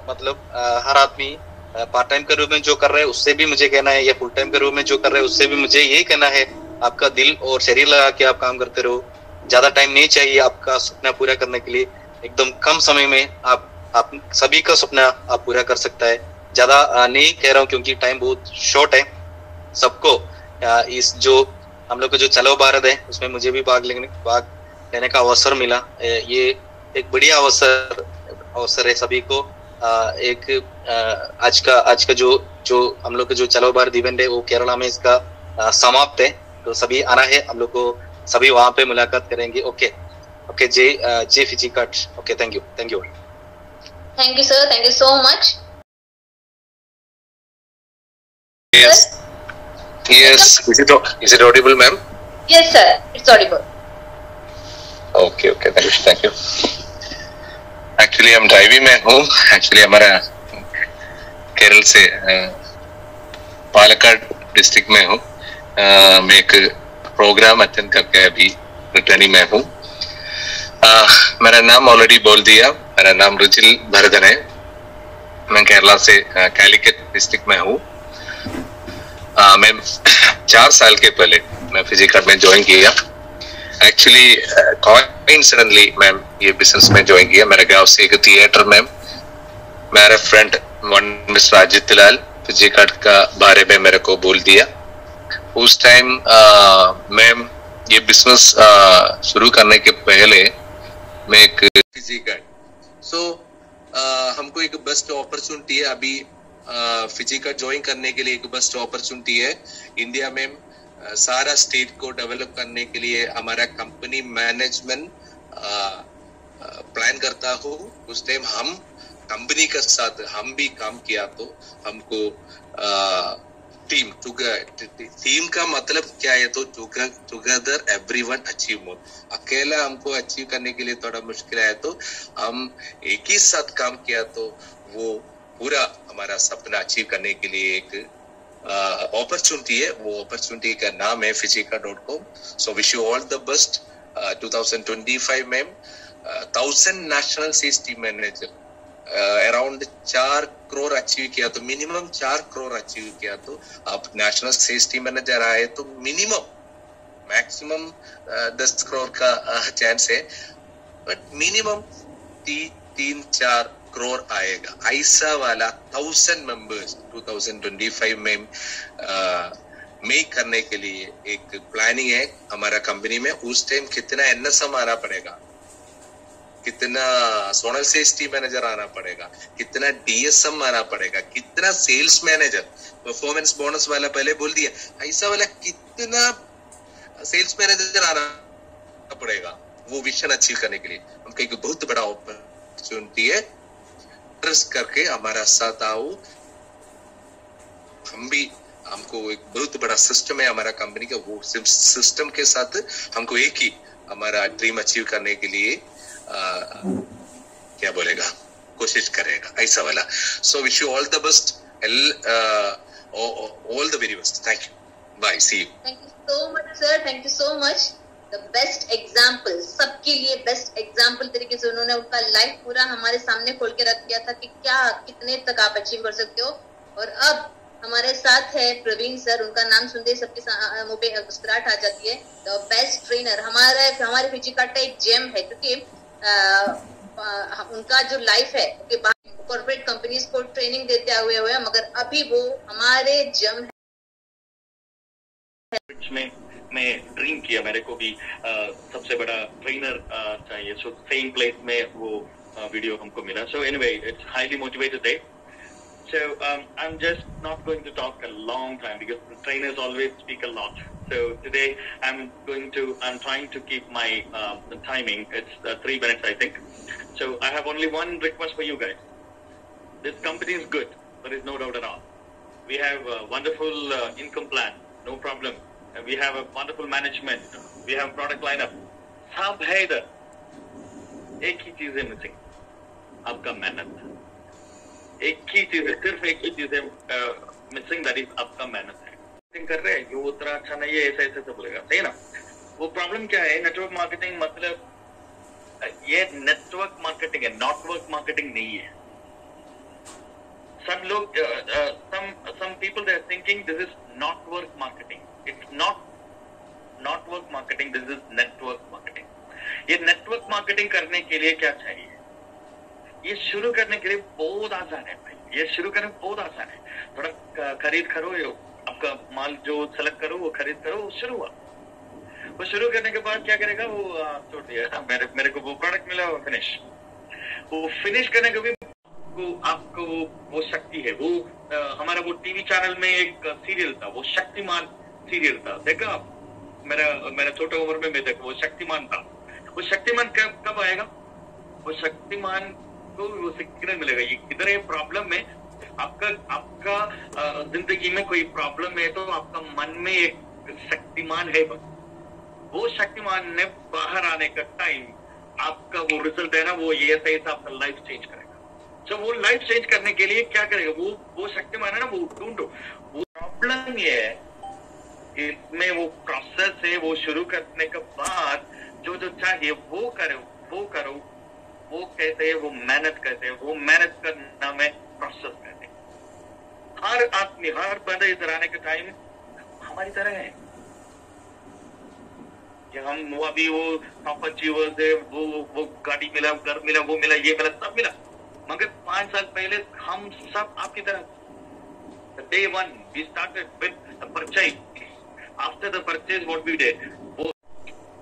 मतलब हर आदमी पार्ट टाइम के रूप में जो कर रहे हैं उससे भी मुझे कहना है, या फुल टाइम के रूप में जो कर रहे हैं उससे भी मुझे यही कहना है, आपका दिल और शरीर लगा के आप काम करते रहो। ज्यादा टाइम नहीं चाहिए आपका सपना पूरा करने के लिए, एकदम कम समय में आप सभी का सपना आप पूरा कर सकता है। ज्यादा नहीं कह रहा हूँ, क्योंकि टाइम बहुत शॉर्ट है। सबको इस जो हम लोग का जो चलो भारत है उसमें मुझे भी भाग लेने का अवसर मिला। ये एक बढ़िया अवसर है सभी को। आज का जो हम लोग का जो चलो भारत इवेंट है वो केरला में इसका समाप्त है, तो सभी आना है, हम लोग को सभी वहां पे मुलाकात करेंगे। ओके जय Fijikart. Okay, thank you sir, thank you so much. Yes. Is it audible, ma'am? Yes, sir. It's audible. Okay okay, thank you. Actually हम ड्राइविंग में हूँ। एक्चुअली हमारा केरल से पालक्काड डिस्ट्रिक्ट में हूँ। मैं एक प्रोग्राम अटेंड करके अभी रिटर्निंग में हूँ। मेरा नाम ऑलरेडी बोल दिया, मेरा नाम रुचिल भरदन है। मैं केरला से कैलिकट डिस्ट्रिक्ट में हूँ। मैं 4 साल के पहले मैं फिजिकल में ज्वाइन किया। एक्चुअली कोइंसिडेंटली मैं ये बिजनेस में ज्वाइन किया। मेरे गांव से एक थिएटर में मेरा फ्रेंड मिस्टर अजित लाल फिजिकल का बारे में मेरे को बोल दिया। उस टाइम मैं ये बिजनेस शुरू करने के पहले मैं एक फिजिकल हमको एक बेस्ट अपॉर्चुनिटी है अभी फिजिकल ज्वाइन करने के लिए। एक बेस्ट अपॉर्चुनिटी है इंडिया में सारा स्टेट को डेवलप करने के लिए। हमारा कंपनी मैनेजमेंट प्लान करता हो। उस टाइम हम कंपनी के साथ हम भी काम किया तो हमको टीम का मतलब क्या है तो टुगेदर एवरीवन अचीव मोर। अकेला हमको अचीव करने के लिए थोड़ा मुश्किल है, तो हम एक ही साथ काम किया तो वो पूरा हमारा सपना अचीव करने के लिए एक अपॉर्चुनिटी है। वो अपॉर्चुनिटी का नाम है फिजिका.com। So wish you all the best. 2025 में 1000 national sales team manager around 4 crore achieve किया तो मिनिमम 4 करोड़ अचीव किया तो आप नेशनल सेल्स टीम मैनेजर आए तो मिनिमम मैक्सिमम 10 करोड़ का चांस है, बट मिनिमम 3-4 करोड़ आएगा। ऐसा वाला 1000 मेंबर्स 2025 में मेक करने के लिए एक प्लानिंग है हमारा कंपनी में। उस टाइम कितना एनएसएम आना पड़ेगा, कितना सोनल सेल्स टीम मैनेजर आना पड़ेगा, कितना डीएसएम आना पड़ेगा, कितना सेल्स मैनेजर, परफॉर्मेंस बोनस वाला पहले बोल दिया, ऐसा वाला कितना सेल्स मैनेजर आना पड़ेगा वो विजन अचीव करने के लिए। हमको एक बहुत बड़ा अपॉर्चुनिटी है। ट्रस्ट करके हमारा साथ आओ। हमको एक बहुत बड़ा सिस्टम है हमारा कंपनी का। वो सिस्टम के साथ हमको एक ही हमारा ड्रीम अचीव करने के लिए क्या बोलेगा कोशिश करेगा, ऐसा वाला। So wish you all the best, all the very best. Thank you, bye, see you. Thank you so much sir, thank you so much. The best example, सबके लिए बेस्ट एग्जाम्पल तरीके से उन्होंने उनका लाइफ पूरा हमारे सामने खोल के रख दिया था कि क्या कितने तक आप अचीव कर सकते हो। और अब हमारे साथ है प्रवीण सर। उनका नाम सुनते ही सबके मुंह पे मुस्कुराहट आ जाती है। द बेस्ट ट्रेनर हमारे फिजिकल का एक जेम है, क्योंकि उनका जो लाइफ है कि कॉर्पोरेट कंपनीज को ट्रेनिंग देते हुए मगर अभी वो हमारे जम है। मैं ड्रीम किया, मेरे को भी सबसे बड़ा ट्रेनर चाहिए। सो सेम प्लेस में वो वीडियो हमको मिला। So anyway it's highly motivated day. So I'm just not going to talk a long time because the trainers always speak a lot. So today I'm trying to keep my timing. It's 3 minutes, I think. So I have only one request for you guys. This company is good. There is no doubt at all. We have a wonderful income plan. No problem. We have a wonderful management. We have product lineup. सब है इधर। एक ही चीज है missing, आपका मेहनत। एक ही चीज है, सिर्फ एक ही चीज है मिसिंग, दैट इज आपका मेहनत है। कर रहे हैं, ये उतना अच्छा नहीं है, ऐसा ऐसा बोलेगा, सही ना। वो प्रॉब्लम क्या है, नेटवर्क मार्केटिंग मतलब ये नेटवर्क मार्केटिंग है, नॉटवर्क मार्केटिंग नहीं है। सब लोग some people they are thinking this is network marketing. It's not work marketing, this is network marketing. ये नेटवर्क मार्केटिंग करने के लिए क्या चाहिए? ये शुरू करने के लिए बहुत आसान है भाई। ये शुरू करने में बहुत आसान है। थोड़ा खरीद करो, आपका माल जो सेलेक्ट करो वो खरीद करो, वो शुरू हुआ। वो शुरू करने के बाद क्या करेगा, वो छोड़ दिया। मेरे को वो प्रोडक्ट मिला, वो फिनिश करने के भी आपको वो शक्ति है। वो हमारा वो टीवी चैनल में एक सीरियल था, वो शक्तिमान सीरियल था, देखा आप? मेरा छोटा उम्र में मैं देखा, वो शक्तिमान था। वो शक्तिमान कब आएगा? वो शक्तिमान को वो सिग्नल मिलेगा, ये किधर है प्रॉब्लम में। आपका जिंदगी में कोई प्रॉब्लम है तो आपका मन में एक शक्तिमान है, बस वो शक्तिमान ने बाहर आने का टाइम आपका वो रिजल्ट है ना, वो ये ऐसा आपका लाइफ चेंज करेगा। तो वो लाइफ चेंज करने के लिए क्या करेगा, वो शक्तिमान है ना, वो ढूंढो। वो प्रॉब्लम ये है, इसमें वो प्रोसेस है, वो शुरू करने के बाद जो चाहिए वो करो। वो कहते हैं वो मेहनत कहते हैं, वो मेहनत का नाम है प्रोसेस कहते हैं। हर आदमी, हर बंदा इधर आने के टाइम हमारी तरह है कि हम वो अभी वो प्रॉपर अचीवर्स है, वो गाड़ी मिला, घर मिला, वो मिला, ये मिला, सब मिला, मगर 5 साल पहले हम सब आपकी तरह। Day 1 we started with the purchase. After the purchase what we did, वो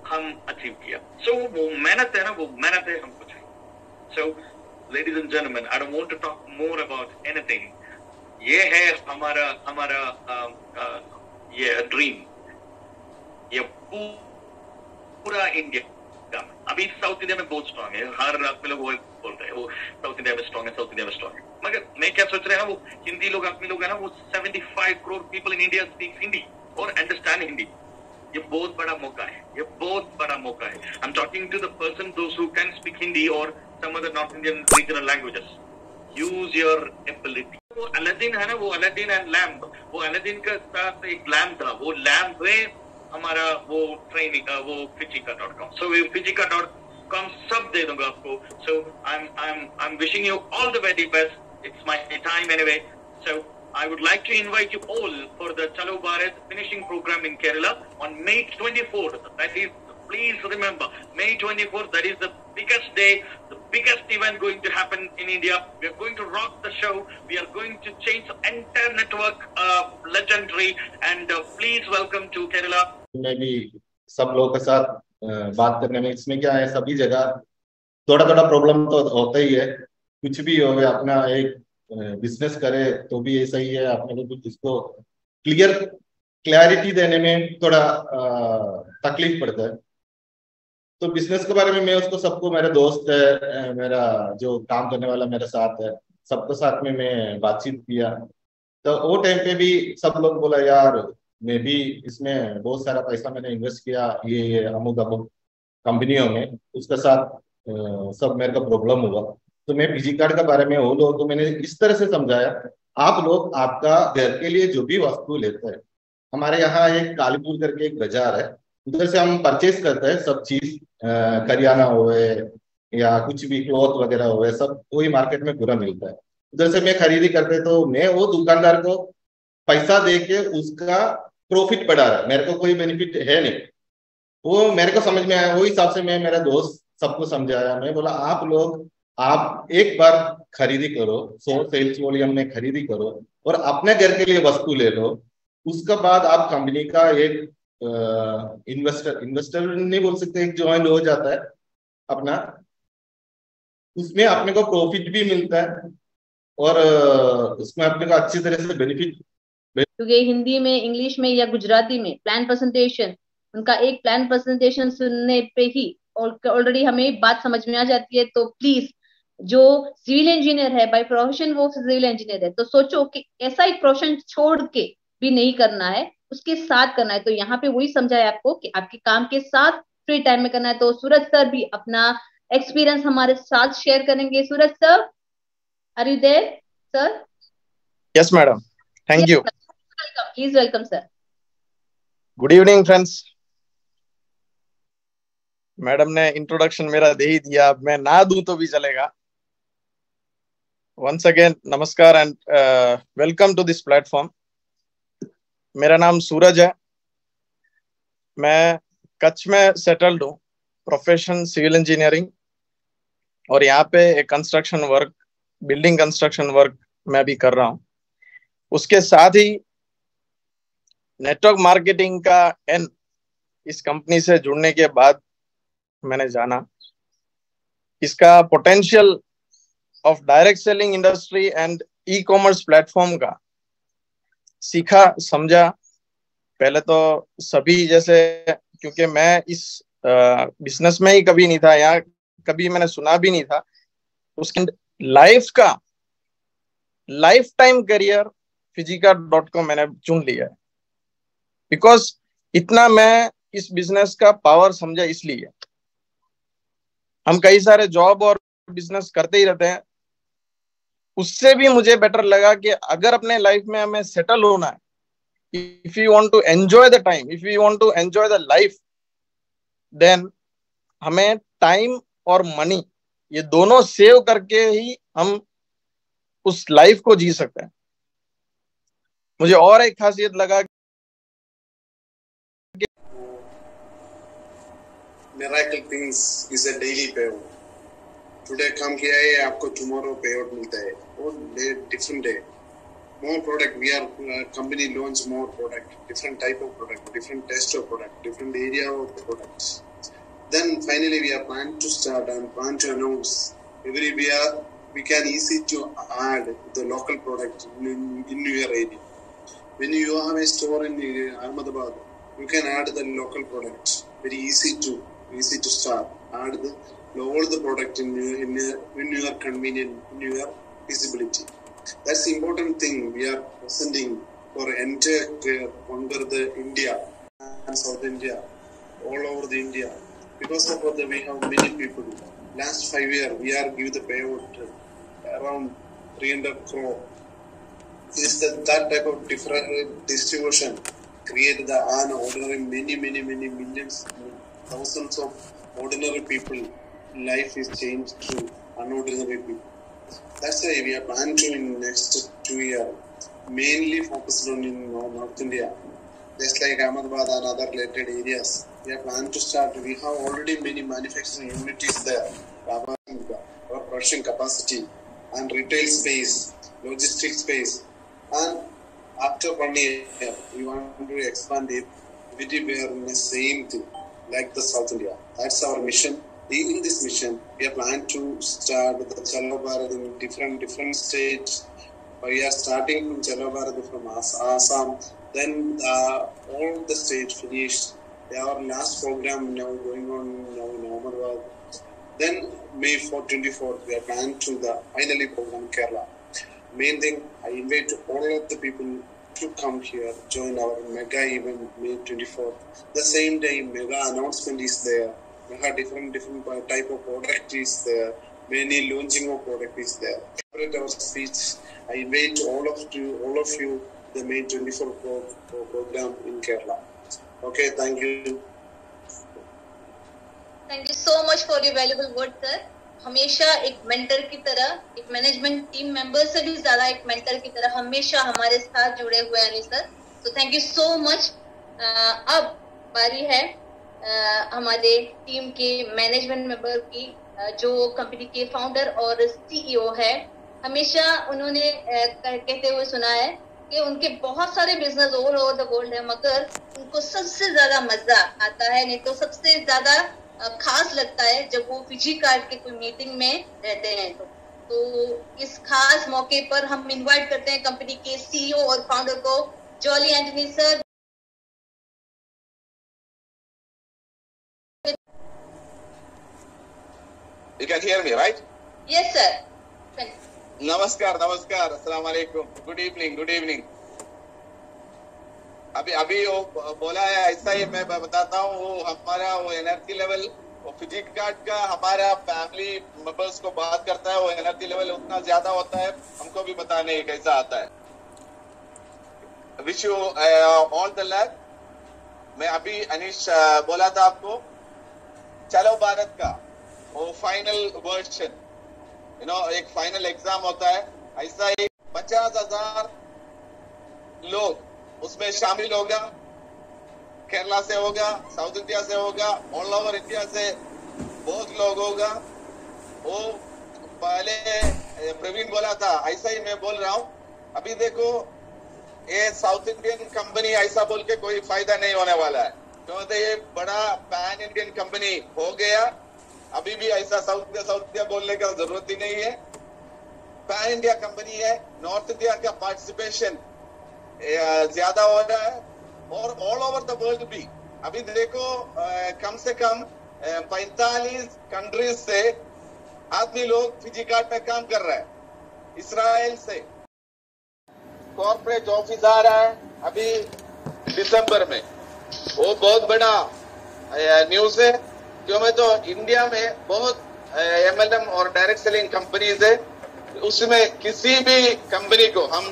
हम अचीव किया। So वो मेहनत है ना, वो मेहनत है हमको चाहिए। So ladies and gentlemen, I don't want to talk more about anything. ये है हमारा ये ड्रीम, ये पूरा इंडिया का। अभी साउथ इंडिया में बहुत स्ट्रांग है, हर आदमी लोग वो बोलते हैं वो साउथ इंडिया में स्ट्रांग है, साउथ इंडिया में स्ट्रांग है। मगर मैं क्या सोच रहे हैं ना, वो हिंदी लोग, आदमी लोग है ना, वो 75 crore people in India speak Hindi और अंडरस्टैंड हिंदी। ये बहुत बड़ा मौका है, ये बहुत बड़ा मौका है। I am talking to the person those who can speak Hindi और some other north Indian regional languages. Use your ability. वो अलादीन है ना, वो अलादीन एंड लैम्प, वो अलादीन के साथ एक लैम्प था, वो लैम्प में हमारा वो ट्रेनिंग, वो Fijika.com। So Fijika.com सब दे दूंगा आपको। So I'm wishing you all the very best. It's my time anyway. So I would like to invite you all for the Chalo Bharat finishing program in Kerala on May 24th. That is, please remember, May 24th. That is the biggest day, the biggest event going to happen in India. We are going to rock the show. We are going to change the entire network, legendary, and please welcome to Kerala. में भी सब लोगों के साथ बात करने में, इसमें क्या है, सभी जगह थोड़ा प्रॉब्लम तो होता ही है। कुछ भी हो, अपना एक बिजनेस करे तो भी ऐसा ही है, अपने को कुछ इसको क्लैरिटी देने में थोड़ा तकलीफ पड़ता है। तो बिजनेस के बारे में मैं उसको सबको, मेरा दोस्त है, मेरा जो काम करने वाला मेरे साथ है, सबके साथ में मैं बातचीत किया। तो वो टाइम पे भी सब लोग बोला, यार मैं भी इसमें बहुत सारा पैसा मैंने इन्वेस्ट किया, ये अमुक कंपनियों में, उसके साथ सब मेरे का प्रॉब्लम हुआ। तो मैं पीजी कार्ड के बारे में वो लोग तो मैंने इस तरह से समझाया, आप लोग आपका घर के लिए जो भी वस्तु लेते हैं, हमारे यहाँ एक कालीपुर करके एक बाजार है, उधर से हम परचेज करते हैं सब चीज, करियाना हुए या कुछ भी क्लॉथ वगैरह हुए, सब वही मार्केट में पूरा मिलता है। उधर से मैं खरीदी करते, तो मैं वो दुकानदार को पैसा दे के उसका प्रॉफिट बढ़ा रहा है, मेरे को कोई बेनिफिट है नहीं। वो मेरे को समझ में आया, वो हिसाब से मैं मेरा दोस्त सबको समझाया। मैं बोला, आप एक बार खरीदी करो, 100 सेल्स वॉल्यूम में खरीदी करो और अपने घर के लिए वस्तु ले लो। उसके बाद आप कंपनी का एक इन्वेस्टर नहीं बोल सकते, एक ज्वाइन हो जाता है अपना, उसमें अपने को प्रॉफिट भी मिलता है और उसमें अपने को अच्छी तरह से बेनिफिट। क्योंकि हिंदी में, इंग्लिश में या गुजराती में प्लान प्रेजेंटेशन, उनका एक प्लान प्रेजेंटेशन सुनने पे ही ऑलरेडी हमें बात समझ में आ जाती है। तो प्लीज, जो सिविल इंजीनियर है बाय प्रोफेशन, वो सिविल इंजीनियर है, तो सोचो कि ऐसा एक प्रोफेशन छोड़ के भी नहीं करना है, उसके साथ करना है। तो यहाँ पे वही समझाया आपको कि आपके काम के साथ फ्री टाइम में करना है। तो सूरज सर भी अपना एक्सपीरियंस हमारे साथ शेयर करेंगे। Suraj sir, are you there sir? Yes madam, thank you. Please welcome sir. Good evening friends. Madam ने इंट्रोडक्शन मेरा दे ही दिया, अब मैं ना दूं तो भी चलेगा। Once again नमस्कार and welcome to this platform. मेरा नाम सूरज है, मैं कच्छ में सेटल्ड हूँ, प्रोफेशन सिविल इंजीनियरिंग, और यहाँ पे एक construction work, building construction work मैं भी कर रहा हूँ। उसके साथ ही नेटवर्क मार्केटिंग का इस कंपनी से जुड़ने के बाद मैंने जाना इसका potential of direct selling industry and e commerce platform का सीखा, समझा। पहले तो सभी जैसे, क्योंकि मैं इस बिजनेस में ही कभी नहीं था, यहाँ कभी मैंने सुना भी नहीं था, उसके लाइफ टाइम करियर Fijika.com मैंने चुन लिया है, बिकॉज इतना मैं इस बिजनेस का पावर समझा इसलिए। हम कई सारे जॉब और बिजनेस करते ही रहते हैं, उससे भी मुझे बेटर लगा कि अगर अपने लाइफ में हमें सेटल होना है, if you want to enjoy the time, if you want to enjoy the life, then हमें टाइम और मनी ये दोनों सेव करके ही हम उस लाइफ को जी सकते हैं। मुझे और एक खासियत लगा, Miracle things is a daily payout. Today come here है, आपको tomorrow payout मिलता है, और different day. More product, we are company launch more product, different type of product, different taste of product, different area of products. Then finally we are planning to start and plan to announce everywhere we can easy to add the local product in your area. When you have a store in Ahmedabad, you can add the local product. Very easy to start. Add all the product in your convenient, in your feasibility. That's the important thing we are presenting for entire under the India and South India, all over the India. Because of that, we have many people. Last 5 years, we are give the payout around 300 crore. Is that type of different distribution create the ordinary many millions, thousands of ordinary people. Life is changed to unordinary people. That's why we are planning to in next 2 years mainly focused on in North India, just like Ahmedabad and other related areas. We are planning to start. We have already many manufacturing units there, our production capacity and retail space, logistics space, and after 1 year we want to expand it everywhere in the same thing like the South India. That's our mission. In this mission, we are planning to start the Chalo Bharat in different states. We are starting from Chalo Bharat from Assam. Then all the states finished. Our last program now going on now in Ahmedabad. Then May 24th, we are planning to the finally program Kerala. Main thing, I invite all of the people to come here, join our mega event May 24th. The same day, mega announcement is there. Mega different type of product is there. Many launching of product is there. Our speech, I invite all of you, the May 24th program in Kerala. Okay, thank you. Thank you so much for your valuable word, sir. हमेशा एक mentor की तरह, एक management team member से भी ज्यादा एक mentor की तरह हमेशा हमारे साथ जुड़े हुए हैं अनिल सर. तो थैंक यू सो मच. अब बारी है हमारे टीम के मैनेजमेंट मेंबर की, जो कंपनी के फाउंडर और सीईओ है. हमेशा उन्होंने कहते हुए सुना है कि उनके बहुत सारे business all over the world है, मगर उनको सबसे ज्यादा मजा आता है, नहीं तो सबसे ज्यादा खास लगता है जब वो फिजी कार्ड के कोई मीटिंग में रहते हैं. तो इस खास मौके पर हम इनवाइट करते हैं कंपनी के सीईओ और फाउंडर को, jolly Antony sir. You can hear me, right? Yes, sir. नमस्कार, अस्सलाम वालेकुम, गुड इवनिंग. अभी वो बोला है, ऐसा ही मैं बताता हूँ. वो हमारा वो एनर्जी लेवल, वो फिजी कार्ड का हमारा फैमिली मेंबर्स को बात करता है, वो एनर्जी लेवल उतना ज्यादा होता है, हमको भी बताने कैसा आता है. Wish you all the luck. मैं अभी अनिश बोला था आपको, चलो भारत का वो फाइनल वर्जन, एक फाइनल एग्जाम होता है, ऐसा ही 50,000 लोग उसमें शामिल होगा. केरला से होगा, साउथ इंडिया से होगा, ऑल ओवर इंडिया से बहुत लोग होगा. वो पहले प्रवीण बोला था, ऐसा ही मैं बोल रहा हूँ. अभी देखो, ये साउथ इंडियन कंपनी ऐसा बोल के कोई फायदा नहीं होने वाला है, क्योंकि ये बड़ा पैन इंडियन कंपनी हो गया. अभी भी ऐसा साउथ इंडिया बोलने का जरूरत ही नहीं है. पैन इंडिया कंपनी है. नॉर्थ इंडिया का पार्टिसिपेशन ज्यादा हो रहा है, और ऑल ओवर द वर्ल्ड भी. अभी देखो, कम से कम 45 कंट्रीज से आदमी लोग फिजी कार्ड पे काम कर रहा है. इसराइल से कॉर्पोरेट ऑफिस आ रहा है अभी दिसंबर में. वो बहुत बड़ा न्यूज है, क्यों मैं तो इंडिया में बहुत MLM और डायरेक्ट सेलिंग कंपनीज है, उसमें किसी भी कंपनी को हम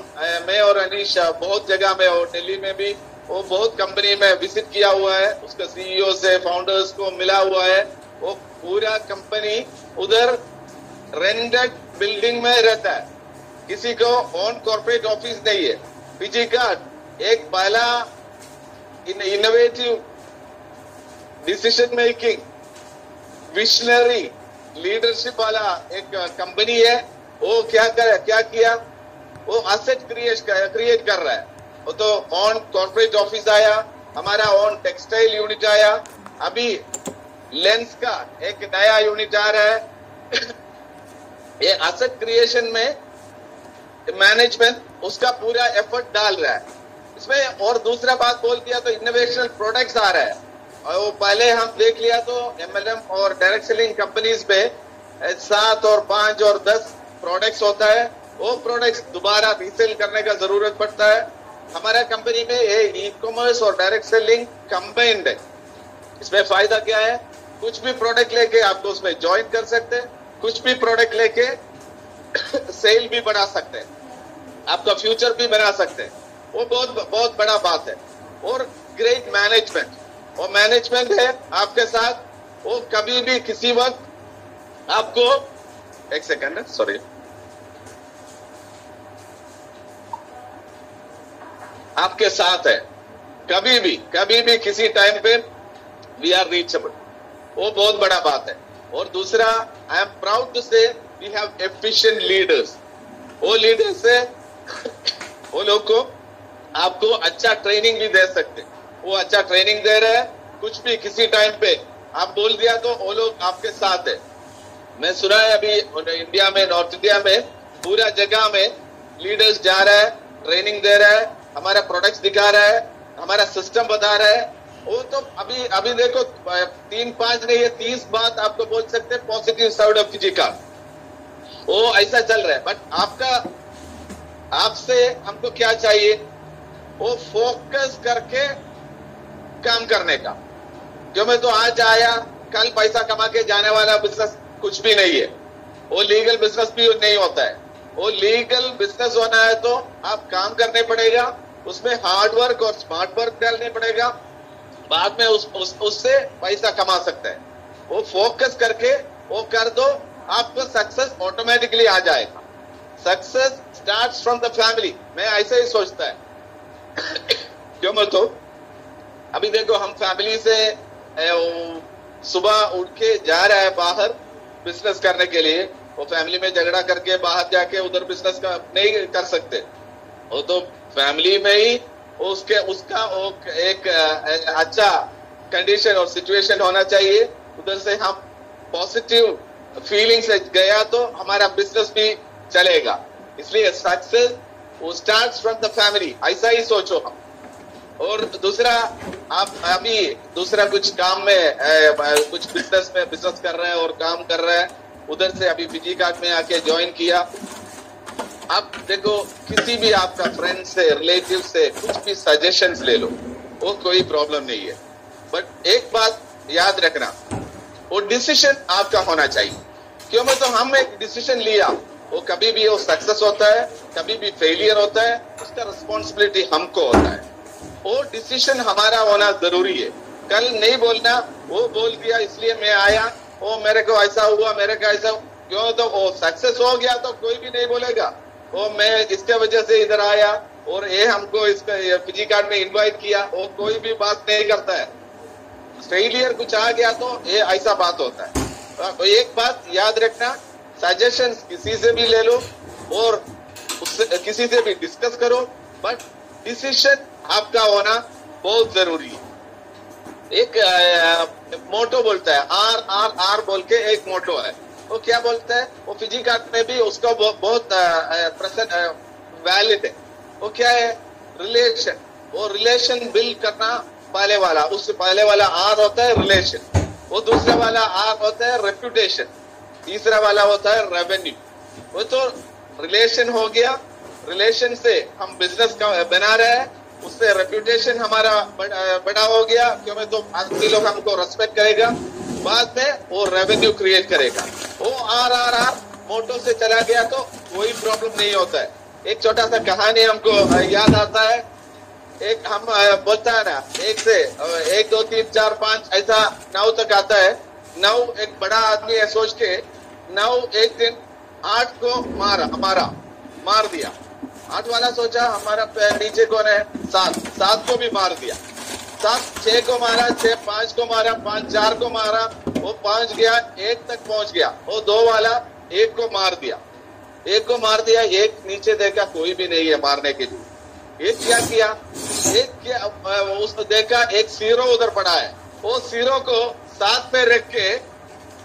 मैं और अनीश बहुत जगह में और दिल्ली में भी वो बहुत कंपनी में विजिट किया हुआ है, उसका CEO से फाउंडर्स को मिला हुआ है। वो पूरा कंपनी उधर रेंटेड बिल्डिंग में रहता है, किसी को ओन कॉर्पोरेट ऑफिस नहीं है। फिजी कार्ड एक पहला innovative decision making visionary leadership वाला एक कंपनी है। वो क्या किया, वो एसेट क्रिएट कर रहा है। वो तो ऑन कॉर्पोरेट ऑफिस आया, हमारा ऑन टेक्सटाइल यूनिट आया, अभी लेंस का एक नया यूनिट आ रहा है। ये एसेट क्रिएशन में मैनेजमेंट उसका पूरा एफर्ट डाल रहा है इसमें। और दूसरा बात बोल दिया तो इनोवेशनल प्रोडक्ट्स आ रहा है, और वो पहले हम देख लिया तो MLM और डायरेक्ट सेलिंग कंपनीज पे 7 और 5 और 10 प्रोडक्ट्स होता है। वो प्रोडक्ट्स दोबारा रीसेल करने का जरूरत पड़ता है। हमारा कंपनी में ये ई-कॉमर्स और डायरेक्ट सेलिंग कंबाइंड है। इसमें फायदा क्या है, कुछ भी प्रोडक्ट लेके आपको उसमें ज्वाइन कर सकते हैं, कुछ भी प्रोडक्ट लेके सेल भी बढ़ा सकते हैं, आपका फ्यूचर भी बना सकते हैं। वो बहुत बड़ा बात है। और ग्रेट मैनेजमेंट, वो मैनेजमेंट है आपके साथ, वो कभी भी किसी वक्त आपको एक सेकंड सॉरी आपके साथ है, कभी भी किसी टाइम पे वी आर रीचेबल। वो बहुत बड़ा बात है। और दूसरा, आई एम प्राउड टू से वी हैव एफिशिएंट लीडर्स। वो लीडर्स है, वो लोग को आपको अच्छा ट्रेनिंग भी दे सकते, वो अच्छा ट्रेनिंग दे रहे हैं। कुछ भी किसी टाइम पे आप बोल दिया तो वो लोग आपके साथ है। मैं सुना है अभी इंडिया में, नॉर्थ इंडिया में पूरा जगह में लीडर्स जा रहा है, ट्रेनिंग दे रहा है, हमारा प्रोडक्ट्स दिखा रहा है, हमारा सिस्टम बता रहा है। वो तो अभी देखो 3-5 नहीं है 30 बात आपको बोल सकते हैं positive side of Fiji card. वो ऐसा चल रहा है। बट आपसे हमको क्या चाहिए, वो फोकस करके काम करने का। जो मैं तो आज आया कल पैसा कमा के जाने वाला बिजनेस कुछ भी नहीं है। वो लीगल बिजनेस भी नहीं होता है। वो लीगल बिजनेस होना है तो आप काम करने पड़ेगा, उसमें हार्ड वर्क और स्मार्ट वर्क डालने पड़ेगा, बाद में उससे पैसा कमा सकते हैं। वो फोकस करके वो कर दो, आपको सक्सेस ऑटोमेटिकली आ जाएगा। Success starts from the family, मैं ऐसे ही सोचता है। क्यों मैं तो अभी देखो हम फैमिली से सुबह उठ के जा रहा है बाहर बिजनेस करने के लिए। वो फैमिली में झगड़ा करके बाहर जाके उधर बिजनेस का नहीं कर सकते। वो तो फैमिली में ही उसका एक अच्छा कंडीशन और सिचुएशन होना चाहिए। उधर से हम पॉजिटिव फीलिंग से गया तो हमारा बिजनेस भी चलेगा। इसलिए सक्सेस वो स्टार्ट्स फ्रॉम द फैमिली, ऐसा ही सोचो हम। और दूसरा, आप अभी दूसरा कुछ काम में कुछ बिजनेस में बिजनेस कर रहे हैं और काम कर रहे हैं, उधर से अभी फिजी कार्ड में आके ज्वाइन किया। आप देखो किसी भी आपका फ्रेंड से, रिलेटिव से कुछ भी सजेशंस ले लो, वो कोई प्रॉब्लम नहीं है। बट एक बात याद रखना, वो डिसीजन आपका होना चाहिए। क्यों मैं तो हम एक डिसीजन लिया, वो कभी भी वो सक्सेस होता है, कभी भी फेलियर होता है, उसका रिस्पॉन्सिबिलिटी हमको होता है। वो डिसीजन हमारा होना जरूरी है। कल नहीं बोलना वो बोल दिया इसलिए मैं आया, वो मेरे को ऐसा हुआ, मेरे को ऐसा, क्यों तो वो सक्सेस हो गया तो कोई भी नहीं बोलेगा वो मैं इसके वजह से इधर आया और ये हमको इसका फिजी कार्ड में इनवाइट किया, वो कोई भी बात नहीं करता है। फेलियर कुछ आ गया तो ये ऐसा बात होता है। तो एक बात याद रखना, सजेशंस किसी से भी ले लो और उससे किसी से भी डिस्कस करो, बट डिसीजन आपका होना बहुत जरूरी है। एक मोटो बोलता है, RRR बोल के एक मोटो है, वो क्या बोलता है, वो फिजी कार्ड में भी उसका बहुत वैलिड है। वो क्या है, रिलेशन। वो रिलेशन बिल्ड करना पहले वाला, उससे पहले वाला R होता है रिलेशन, वो दूसरा वाला R होता है रेप्यूटेशन, तीसरा वाला होता है रेवेन्यू। वो तो रिलेशन हो गया, रिलेशन से हम बिजनेस का बना रहे हैं, उससे रेप्यूटेशन हमारा बड़ा हो गया, क्योंकि तो आदमी लोग हमको रेस्पेक्ट करेगा, बाद में वो रेवेन्यू क्रिएट करेगा। वो आर मोटो से चला गया तो कोई प्रॉब्लम नहीं होता है। एक छोटा सा कहानी हमको याद आता है। एक हम बोलता है ना, 1 2 3 4 5 ऐसा 9 तक आता है। 9 एक बड़ा आदमी है सोच के 9 एक दिन 8 को मार दिया। 8 वाला सोचा हमारा नीचे कौन है, 7 को भी मार दिया। 7 6 को मारा, 6 5 को मारा, 5 4 को मारा, वो 5 गया 1 तक पहुंच गया। वो 2 वाला 1 को मार दिया। 1 को मार दिया, 1 नीचे देखा कोई भी नहीं है मारने के लिए। एक क्या किया, उसको देखा एक सीरो उधर पड़ा है, वो सीरो को 7 पे रख के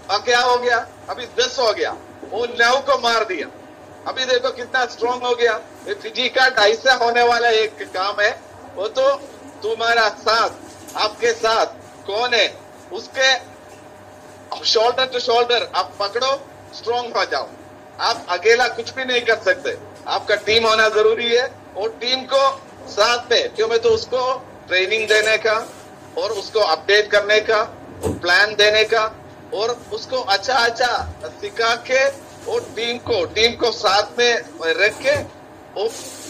क्या हो गया, अभी 10 हो गया, वो 9 को मार दिया। अभी देखो कितना स्ट्रॉन्ग हो गया। फिजी कार्ड ऐसा होने वाला एक काम है। वो तो तुम्हारा साथ, आपके साथ कौन है उसके शोल्डर टू शोल्डर आप पकड़ो, स्ट्रॉन्ग हो जाओ। आप अकेला कुछ भी नहीं कर सकते, आपका टीम होना जरूरी है। और टीम को साथ में क्यों, मैं तो उसको ट्रेनिंग देने का और उसको अपडेट करने का और प्लान देने का और उसको अच्छा सिखा के और टीम को साथ में रख के वो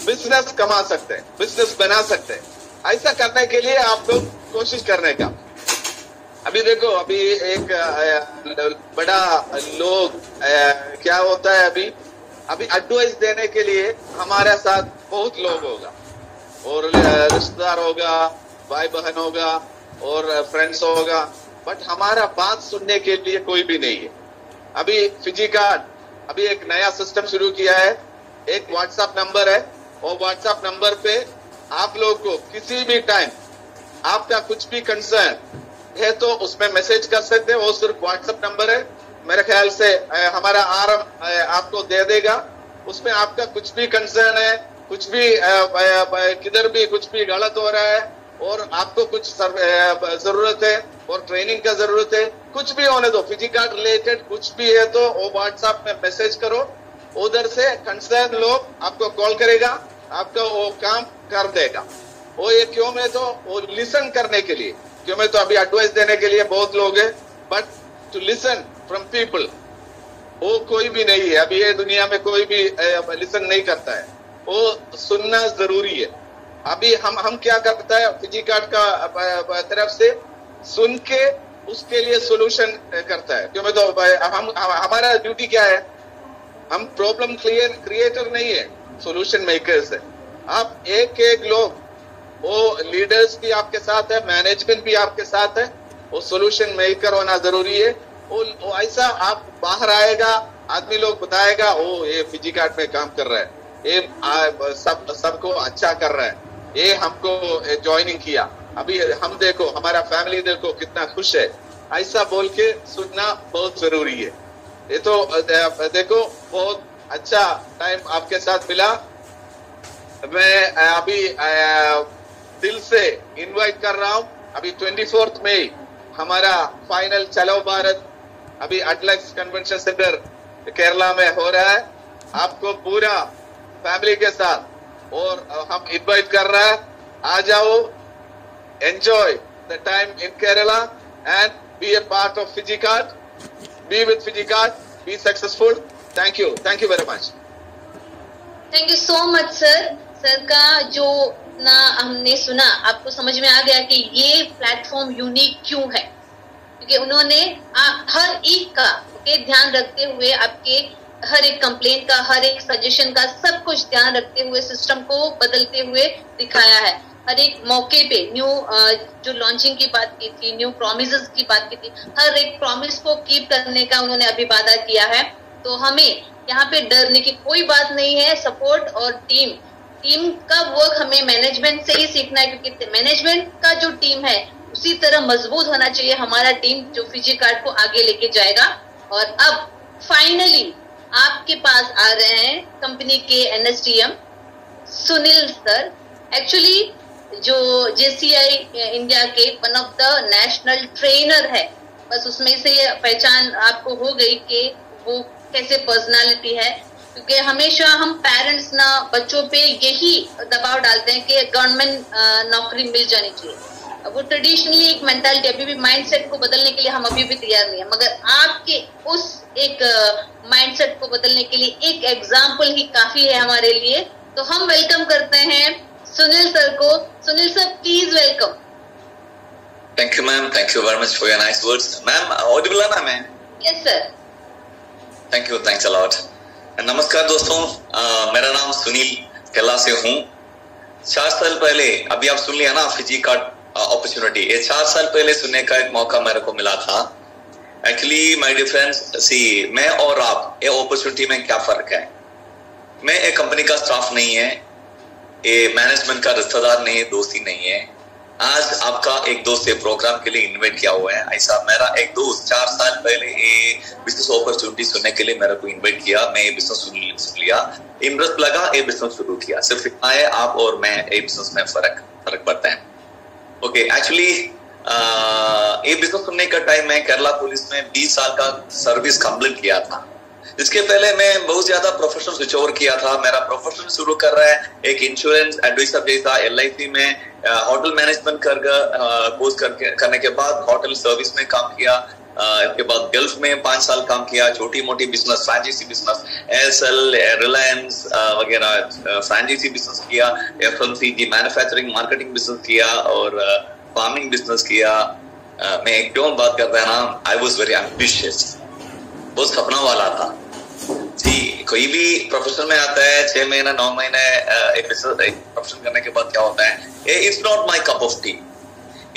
बिजनेस कमा सकते हैं, बिजनेस बना सकते हैं। ऐसा करने के लिए आप लोग कोशिश करने का। अभी देखो, अभी एक बड़ा लोग क्या होता है, अभी एडवाइस देने के लिए हमारे साथ बहुत लोग होगा और रिश्तेदार होगा, भाई बहन होगा और फ्रेंड्स होगा, बट हमारा बात सुनने के लिए कोई भी नहीं है। अभी फिजी कार्ड अभी एक नया सिस्टम शुरू किया है। एक व्हाट्सएप नंबर है और व्हाट्सएप नंबर पे आप लोग को किसी भी टाइम आपका कुछ भी कंसर्न है तो उसमें मैसेज कर सकते हैं। वो सिर्फ व्हाट्सएप नंबर है, मेरे ख्याल से हमारा आरम आपको दे देगा। उसमें आपका कुछ भी कंसर्न है, कुछ भी किधर भी कुछ भी गलत हो रहा है और आपको कुछ जरूरत है और ट्रेनिंग का जरूरत है, कुछ भी होने दो, फिजी कार्ड रिलेटेड कुछ भी है तो वो व्हाट्सएप में मैसेज करो। उधर से कंसर्न लोग आपको कॉल करेगा, आपका वो काम कर देगा। वो ये क्यों में तो वो लिसन करने के लिए, क्यों में तो अभी एडवाइस देने के लिए बहुत लोग हैं, but to listen from people वो कोई भी नहीं है। अभी ये दुनिया में कोई भी लिसन नहीं करता है, वो सुनना जरूरी है। अभी हम क्या करता है, फिजी कार्ड का तरफ से सुन के उसके लिए सोल्यूशन करता है। क्यों में तो हमारा ड्यूटी क्या है, हम प्रॉब्लम क्रिएटर नहीं है, सोल्यूशन मेकर्स है। आप एक लोग, वो लीडर्स भी आपके साथ है, मैनेजमेंट भी आपके साथ है, वो सोल्यूशन मेकर होना जरूरी है। वो ऐसा आप बाहर आएगा, आदमी लोग बताएगा ओ ये फिजी कार्ड में काम कर रहा है, ये सबको अच्छा कर रहा है, ये हमको ज्वाइनिंग किया, अभी हम देखो हमारा फैमिली देखो कितना खुश है, ऐसा बोल के सुनना बहुत जरूरी है। ये तो देखो बहुत अच्छा टाइम आपके साथ मिला। मैं अभी दिल से इनवाइट कर रहा हूं। अभी 24 मई हमारा फाइनल चलो भारत अभी अटलैक्स कन्वेंशन सेंटर केरला में हो रहा है। आपको पूरा फैमिली के साथ और हम इनवाइट कर रहा है, आ जाओ, enjoy the time in Kerala and be a part of Fiji card, be with Fiji card, be successful. Thank you very much. Thank you so much sir. Sir का जो ना हमने सुना, आपको समझ में आ गया कि ये प्लेटफॉर्म यूनिक क्यों है, क्योंकि उन्होंने हर एक का ध्यान रखते हुए, आपके हर एक कंप्लेंट का, हर एक सजेशन का, सब कुछ ध्यान रखते हुए सिस्टम को बदलते हुए दिखाया है। हर एक मौके पे न्यू जो लॉन्चिंग की बात की थी, न्यू प्रॉमिसेस की बात की थी, हर एक प्रॉमिस को कीप करने का उन्होंने अभी वादा किया है। तो हमें यहाँ पे डरने की कोई बात नहीं है। सपोर्ट और टीम का वर्क हमें मैनेजमेंट से ही सीखना है, क्योंकि मैनेजमेंट का जो टीम है उसी तरह मजबूत होना चाहिए हमारा टीम, जो फिजी कार्ड को आगे लेके जाएगा। और अब फाइनली आपके पास आ रहे हैं कंपनी के NSTM सुनील सर। एक्चुअली जो JCI इंडिया के one of the national trainer है, बस उसमें से पहचान आपको हो गई कि वो कैसे पर्सनालिटी है, क्योंकि हमेशा हम पेरेंट्स ना बच्चों पे यही दबाव डालते हैं कि गवर्नमेंट नौकरी मिल जानी चाहिए। वो ट्रेडिशनली एक मेंटालिटी, अभी भी माइंडसेट को बदलने के लिए हम अभी भी तैयार नहीं है, मगर आपके उस एक माइंडसेट को बदलने के लिए एक एग्जाम्पल ही काफी है हमारे लिए। तो हम वेलकम करते हैं सुनील सर को। Sunil sir, please welcome. Thank you, ma'am. Thank you very much for your nice words. Ma'am, audible है ना मैं? Yes, sir. Thank you, thanks a lot. नमस्कार दोस्तों, मेरा नाम सुनील केरला से हूँ। 4 साल पहले, अभी आप सुन लिया ना फिजी कार्ड अपॉर्चुनिटी, ये 4 साल पहले सुनने का एक मौका मेरे को मिला था। एक्चुअली माय डियर फ्रेंड्स, सी मैं और आप, ये अपॉर्चुनिटी में क्या फर्क है? मैं एक कंपनी का स्टाफ नहीं है, ये मैनेजमेंट का रिश्तेदार नहीं है, दोस्ती नहीं है। आज आपका एक दोस्त ये प्रोग्राम के लिए इनवाइट किया हुआ है। ऐसा मेरा एक दोस्त 4 साल पहले ये बिजनेस अपॉर्चुनिटी सुनने के लिए मेरे को इनवाइट किया, मैं ये बिजनेस सुन लिया, इंटरेस्ट लगा, ये बिजनेस शुरू किया। सिर्फ इतना है, आप और मैं ये बिजनेस में फर्क पड़ता है। ओके, एक्चुअली ये बिजनेस सुनने का टाइम मैं केरला पुलिस में 20 साल का सर्विस कंप्लीट किया था। इसके पहले मैं बहुत ज्यादा प्रोफेशन स्विच ओवर किया था। मेरा प्रोफेशन शुरू कर रहा है एक इंश्योरेंस एडवाइजर जैसा, LIC में होटल मैनेजमेंट कोर्स करने के बाद होटल सर्विस में काम किया। इसके बाद गल्फ में 5 साल काम किया, छोटी मोटी business, franchisee business, Aircel, Reliance वगैरह फ्रेंचाइजी बिजनेस किया, FMCG मैन्युफैक्चरिंग मार्केटिंग बिजनेस किया और फार्मिंग बिजनेस किया। मैं एक क्यों बात करता है ना, आई वॉज वेरी एम्बिशियस, बहुत सपना वाला था जी। कोई भी प्रोफेशन में आता है 6 महीने 9 महीने एक प्रोफेशन करने के बाद क्या होता है, it's not my cup of T,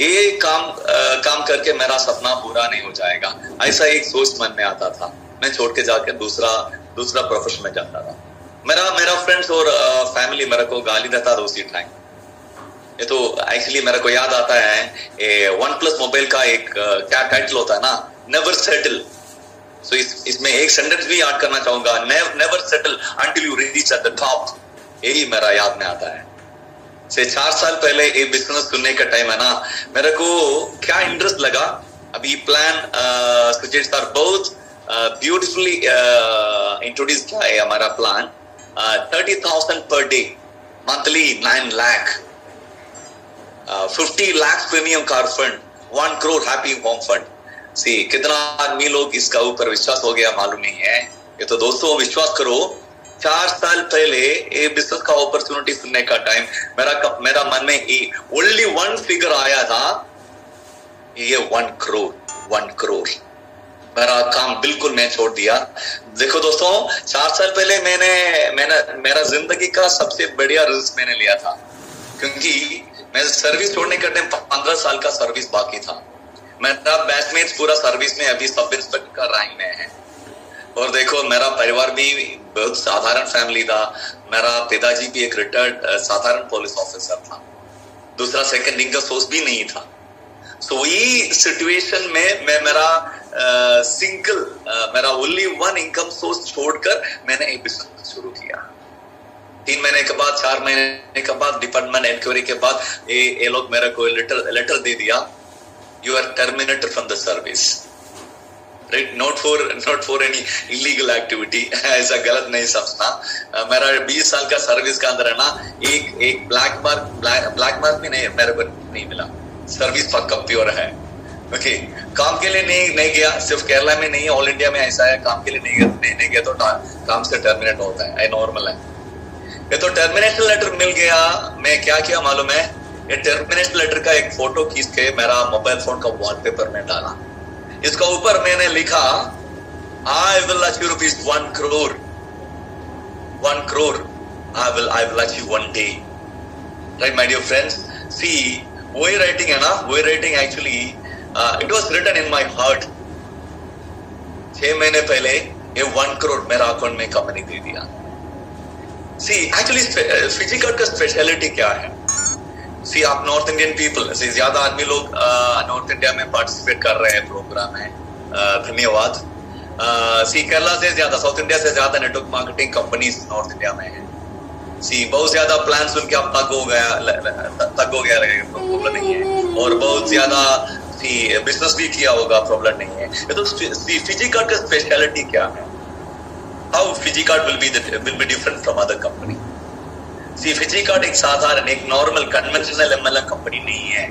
ये काम करके मेरा सपना पूरा नहीं हो जाएगा, ऐसा एक सोच मन में आता था। मैं छोड़ के जाके दूसरा प्रोफेशन में जाता था। मेरा फ्रेंड्स और फैमिली मेरे को गाली देता था उसी टाइम। ये तो एक्चुअली मेरे को याद आता है OnePlus मोबाइल का एक क्या टाइटल होता है ना, नेवर सेटल। So इसमें एक सेंटेंस भी याद करना चाहूंगा, never settle until you reach at the top. यही मेरा याद में आता है। से 4 साल पहले ये बिजनेस सुनने का टाइम है ना, मेरे को क्या इंटरेस्ट लगा। अभी प्लान सुजीत सर बहुत ब्यूटीफुली इंट्रोड्यूस किया है हमारा plan. 30,000 per day, monthly 9 lakh, 50 lakh premium car fund, 1 crore happy home fund. See कितना आदमी लोग इसका ऊपर विश्वास हो गया मालूम नहीं है। ये तो दोस्तों विश्वास करो, 4 साल पहले ये बिजनेस का अपॉर्चुनिटी सुनने का टाइम मेरा मन में ओनली 1 फिगर आया था, ये 1 करोड़। मेरा काम बिल्कुल मैं छोड़ दिया। देखो दोस्तों, 4 साल पहले मैंने मेरा जिंदगी का सबसे बढ़िया रिस्क मैंने लिया था, क्योंकि मैं सर्विस छोड़ने का टाइम 15 साल का सर्विस बाकी था। मेरा बैचमेट्स पूरा सर्विस में अभी सब इंस्पेक्टर का रैंक में है। और देखो मेरा परिवार भी बहुत साधारण फैमिली था। मेरा पिताजी भी एक रिटायर्ड साधारण पुलिस ऑफिसर था। दूसरा सेकंड इनकम सोर्स भी नहीं था। सो ये सिचुएशन में मैं मेरा ओनली 1 इनकम सोर्स छोड़कर मैंने एक बिजनेस शुरू किया। 3 महीने के बाद, 4 महीने के बाद डिपार्टमेंट इंक्वायरी के बाद ये लोग मेरे को लेटर दे दिया, you are terminated from the service, right? Not for any illegal activity. ऐसा गलत नहीं समझना। मेरा 20 साल का सर्विस का अंदर है ना, एक ब्लैक मार्क भी नहीं मेरे को नहीं मिला। सर्विस पक्का प्योर है। ओके, काम के लिए नहीं गया, सिर्फ केरला में नहीं, ऑल इंडिया में ऐसा है। काम के लिए नहीं गया तो काम से टर्मिनेट होता है, नॉर्मल है। ये तो टर्मिनेशन लेटर मिल गया। मैं क्या किया मालूम है, ये टर्मिनेशन लेटर का एक फोटो खींच के मेरा मोबाइल फोन का वॉलपेपर में डाला। इसका ऊपर मैंने लिखा, I will achieve rupees 1 crore, I will achieve 1 day. Right my dear friends, see वही राइटिंग है ना, वही writing actually it was written in my heart. 6 महीने पहले ये 1 करोड़ मेरा अकाउंट में कंपनी दे दिया। सी एक्चुअली फिजी कार्ड का स्पेशलिटी क्या है? सी आप नॉर्थ इंडियन पीपल, ज्यादा आदमी लोग नॉर्थ इंडिया में पार्टिसिपेट कर रहे हैं प्रोग्राम में, धन्यवाद। सी केरला से ज्यादा, साउथ इंडिया से ज्यादा network marketing companies north India में है। सी बहुत ज्यादा प्लान सुन के आप तक हो गया रहेगा, प्रॉब्लम नहीं है। और बहुत ज्यादा सी बिजनेस भी किया होगा, प्रॉब्लम नहीं है। तो फिजी कार्ड का स्पेशलिटी क्या है? How Fiji card will be different from other company? See Fiji card एक साधारण, एक नॉर्मल कन्वेंशनल MLM कंपनी नहीं है।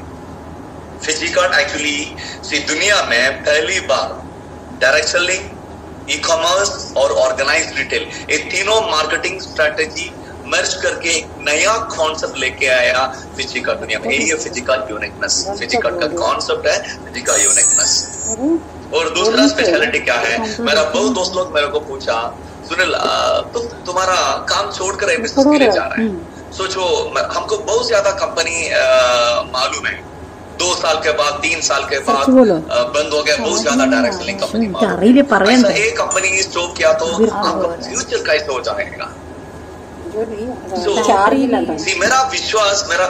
फिजी कार्ड एक्चुअली दुनिया में पहली बार डायरेक्ट सेलिंग, ई कॉमर्स और ऑर्गेनाइज्ड रिटेल, ये तीनों मार्केटिंग स्ट्रेटेजी मर्ज करके एक नया कॉन्सेप्ट लेके आया फिजी कार्ड दुनिया में। यही है Fiji card uniqueness. Fiji card का कॉन्सेप्ट है फिजी कार्ड यूनिकनेस। और दूसरा स्पेशलिटी क्या है, मेरा बहुत दोस्त लोग मेरे को पूछा, सुनील तुम्हारा काम छोड़कर बिजनेस के लिए जा रहा है, सोचो हमको बहुत ज्यादा कंपनी मालूम है 2 साल के बाद 3 साल के बाद बंद हो गया, बहुत ज्यादा डायरेक्ट सेलिंग कंपनी। एक कंपनी स्टॉप किया तो आपका फ्यूचर कैसे हो जाएगा? मेरा विश्वास मेरे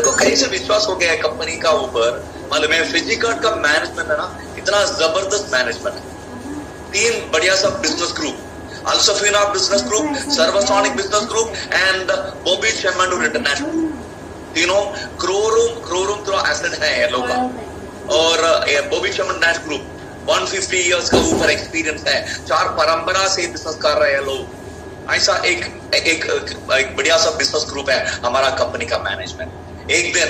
को कैसे विश्वास हो गया है कंपनी का ऊपर, मालूम है फिजी कार्ड का मैनेजमेंट है ना, इतना जबरदस्त मैनेजमेंट है। 3 बढ़िया सा बिजनेस ग्रुप, अल्सफीना बिजनेस ग्रुप, सर्वसोनिक business group and Bobby Chemmanur international, तीनों करोड़ों तो एसेट है ये लोग का। और बॉबी शेमंडूर ग्रुप 150 इयर्स का ऊपर एक्सपीरियंस है, 4 परंपरा से बिजनेस कर रहे हैं लोग। ऐसा एक बढ़िया सा बिजनेस ग्रुप है हमारा कंपनी का मैनेजमेंट। एक दिन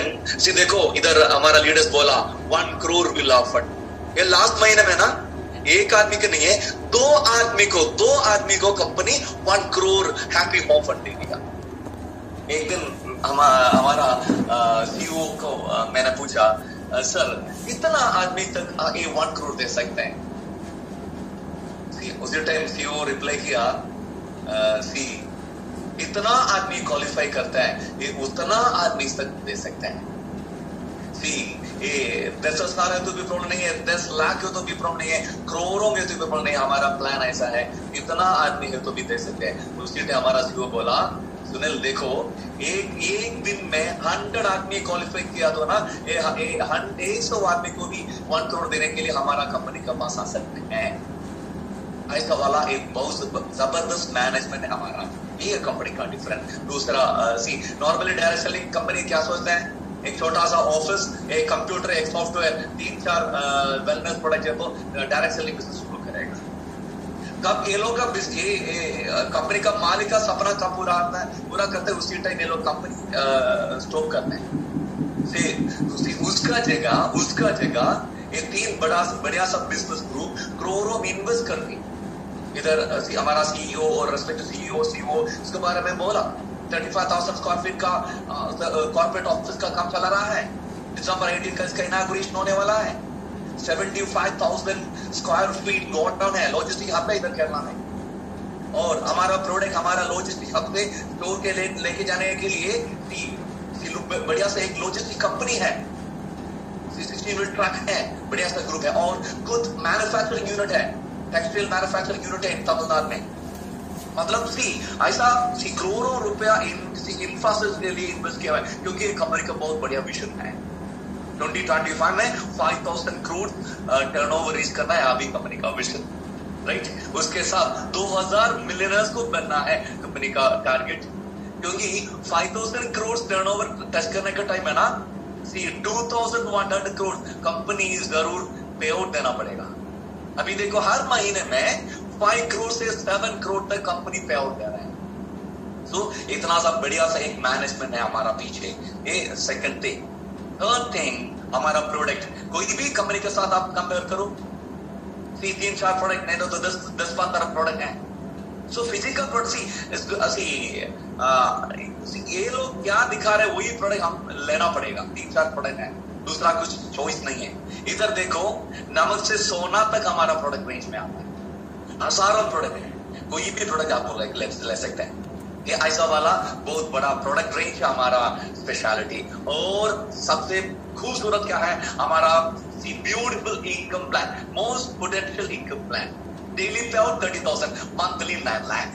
देखो इधर हमारा लीडर्स बोला 1 करोड़ विल ऑफर, ये लास्ट महीने में ना एक आदमी के नहीं है, 2 आदमी को company 1 crore happy home fund दे दिया। एक दिन हमारा सीईओ को मैंने पूछा, सर इतना आदमी तक ये 1 करोड़ दे सकते हैं? उसी टाइम सीईओ रिप्लाई किया, इतना आदमी क्वालिफाई करता है, ये उतना आदमी तक दे सकते हैं। ये 10 साल है तो भी प्रॉब्लम नहीं है, 10 लाख है तो भी प्रॉब्लम नहीं है, करोड़ों में तो भी प्रॉब्लम नहीं है। हमारा प्लान ऐसा है, इतना आदमी है तो भी दे सकते हैं। उसी टाइम हमारा सीईओ बोला, सुनील देखो एक दिन में 100 आदमी क्वालिफाई किया तो ना 100 आदमी को भी 1 करोड़ देने के लिए हमारा कंपनी का पास आ सकते हैं। ऐसा वाला एक बहुत जबरदस्त मैनेजमेंट है हमारा, ये कंपनी का डिफरेंट। दूसरा नॉर्मली डायरेक्ट सेलिंग कंपनी क्या सोचते हैं, एक छोटा सा ऑफिस, एक कंप्यूटर, एक सॉफ्टवेयर, 3-4 वेलनेस प्रोडक्ट है तो डायरेक्ट सेलिंग बिजनेस शुरू करेगा। कब ये लोग का कंपनी का मालिक का सपना कब पूरा करते हैं, उसी टाइम ये लोग कंपनी स्टॉप करते हैं। उसका जगह ये 3 बढ़िया सब बिजनेस ग्रुप करोड़ों में इन्वेस्ट करके, इधर हमारा सीईओ और रेस्पेक्टिव सीईओ इसके बारे में बोला, 35,000 स्क्वायर फीट का कॉर्पोरेट ऑफिस का काम चला रहा है, दिसंबर 18 का इसका इनॉग्रेशन होने वाला है। 75,000 स्क्वायर फीट गोडाउन है, लॉजिस्टिक हब है इधर केरला में। और हमारा प्रोडक्ट हमारा लॉजिस्टिक हब से स्टोर के लेके जाने के लिए बढ़िया से एक लॉजिस्टिक कंपनी है, 16 ट्रक है, बढ़िया सा ग्रुप है। और खुद मैन्युफैक्चरिंग यूनिट है, टेक्सटाइल मैन्युफैक्चरिंग यूनिट है तमिलनाडु में। मतलब ऐसा करोड़ों रुपया इंफ्रास्ट्रक्चर के लिए इन्वेस्ट किया है, क्योंकि कंपनी का बहुत बढ़िया विजन है। 2025 में 5,000 करोड़ टर्नओवर रीच करना है अभी कंपनी का विजन, राइट। उसके साथ 2,000 मिलियनर्स को बनना है कंपनी का टारगेट, क्योंकि 5,000 करोड़ टर्नओवर टच करने का टाइम है ना, 2,100 करोड़ कंपनी जरूर पे आउट देना पड़ेगा। अभी देखो हर महीने में 5 करोड़ से 7 करोड़ तक कंपनी पे आउट दे रहा है। इतना सा बढ़िया सा एक मैनेजमेंट है हमारा पीछे। ये सेकंड थिंग। थर्ड थिंग, हमारा प्रोडक्ट कोई भी कंपनी के साथ आप कंपेयर करो, 3-4 प्रोडक्ट नहीं तो 10-15 प्रोडक्ट है। फिजिकल प्रोडक्ट ये लोग क्या दिखा रहे हैं वही प्रोडक्ट हम लेना पड़ेगा। 3-4 प्रोडक्ट है, दूसरा कुछ चॉइस नहीं है। इधर देखो नमक से सोना तक हमारा प्रोडक्ट रेंज में आता है, हजारों प्रोडक्ट है, कोई भी प्रोडक्ट आप ले सकते हैं। ये ऐसा वाला बहुत बड़ा प्रोडक्ट रेंज है हमारा स्पेशलिटी। और सबसे खूबसूरत क्या है हमारा beautiful income plan, most potential income plan, daily पे आउट 30,000, मंथली 9 लाख।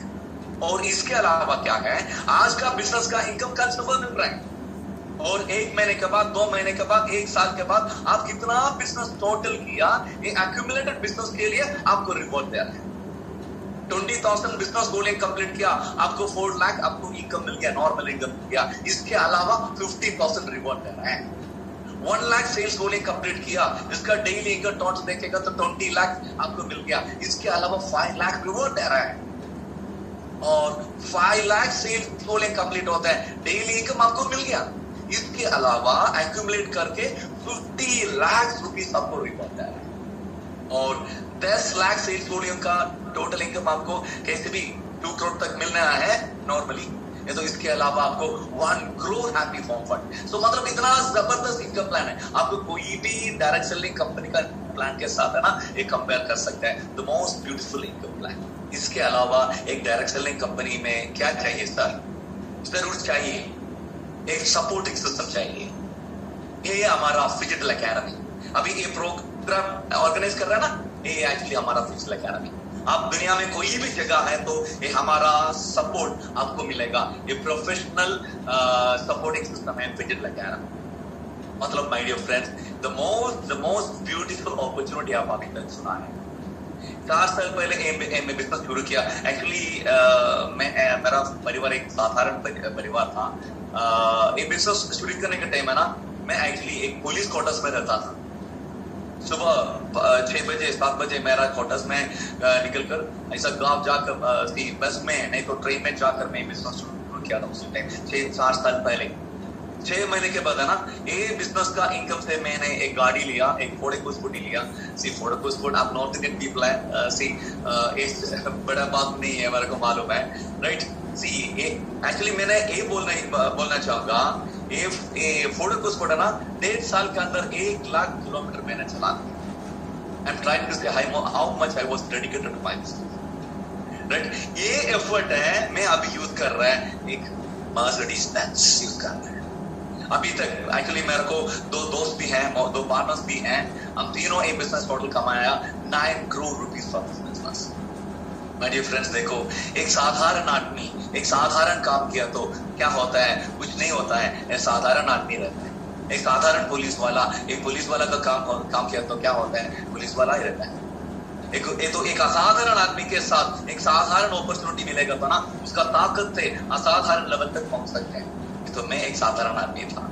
और इसके अलावा क्या है, आज का बिजनेस का इनकम कंस्टेबल मिल रहा है, और 1 महीने के बाद, 2 महीने के बाद, 1 साल के बाद आप कितना बिजनेस टोटल किया, ये एक्यूमुलेटेड बिजनेस के लिए आपको रिवॉर्ड दे रहा है। 20,000 बिजनेस गोलिंग कंप्लीट किया, आपको 4 लाख आपको इनकम मिल गया, नॉर्मल इनकम मिल गया। इसके अलावा 50,000 रिवॉर्ड दे रहा है। 1 लाख सेल्स गोलिंग कंप्लीट किया, इसका डेली इनकम टॉट्स देखेगा तो 20 लाख आपको मिल गया। इसके अलावा 5 लाख रिवॉर्ड दे रहा है। और 5 लाख सेल्स गोलिंग कंप्लीट होता है, डेली इनकम आपको मिल गया। इसके अलावा एक्यूमुलेट करके 50 लाख रुपीस आपको रिटर्न है और 10 लाख सेल्स वॉल्यूम का टोटल इनकम आपको कैसे भी 2 करोड़ तक मिलना है नॉर्मली। ये तो इसके अलावा आपको 1 करोड़ हैप्पी फॉर्म फंड। सो मतलब इतना जबरदस्त इनकम प्लान है, आपको कोई भी डायरेक्ट सेलिंग कंपनी का प्लान के साथ है ना ये कंपेयर कर सकते हैं। The most beautiful income plan. इसके अलावा एक डायरेक्ट सेलिंग कंपनी में क्या चाहिए सर? जरूर चाहिए एक सपोर्टिंग सिस्टम चाहिए। ये हमारा फिजिटल एकेडमी अभी ये प्रोग्राम ऑर्गेनाइज कर रहा है ना, ये एक्चुअली हमारा फिजिटल एकेडमी। आप दुनिया में कोई भी जगह है तो ये हमारा सपोर्ट आपको मिलेगा। ये प्रोफेशनल सपोर्टिंग सिस्टम है फिजिटल एकेडमी। मतलब my dear friends, the most beautiful opportunity आप अभी तक सुना है। 4 साल पहले मैं बिजनेस शुरू किया। एक्चुअली मेरा परिवार एक साधारण परिवार था। ये बिजनेस शुरू करने के टाइम है ना, मैं एक्चुअली एक पुलिस क्वार्टर्स में रहता था। सुबह 6 बजे 7 बजे मेरा क्वार्टर्स में निकलकर ऐसा गांव जाकर बस में नहीं तो ट्रेन में जाकर मैं बिजनेस शुरू किया था उस टाइम 4 साल पहले। 6 महीने के बाद है ना ये बिजनेस का इनकम से मैंने एक गाड़ी लिया, एक फोर्ड स्कूटी लिया। फोर्ड स्कूटी आप नॉर्थ इंडियन पीपल है, बड़ा बात नहीं है, मेरे को मालूम है राइट। एक्चुअली मैंने ये बोलना चाहूंगा ये फोर्ड स्कूटर ना 1.5 साल के अंदर 1 लाख किलोमीटर मैंने चला दिया। I am trying to say how much I was dedicated to my business right. ये एफर्ट है मैं अभी यूज कर रहा है, एक मर्सिडीज बेंज यूज कर रहा है अभी तक। एक्चुअली मेरे को 2 दोस्त भी हैं, 2 पार्टनर्स भी हैं। हम तीनों एक बिजनेस टोटल कमाया 9 crore rupees for this business. My dear friends, देखो एक साधारण आदमी एक साधारण काम किया तो क्या होता है? कुछ नहीं होता है, एक साधारण आदमी रहता है। एक साधारण पुलिस वाला एक पुलिस वाला का काम किया तो क्या होता है? पुलिस वाला ही रहता है। एक असाधारण आदमी के साथ एक साधारण अपॉर्चुनिटी मिलेगा तो ना उसका ताकत से असाधारण लेवल तक पहुंच सकते हैं। तो मैं एक साधारण आदमी था।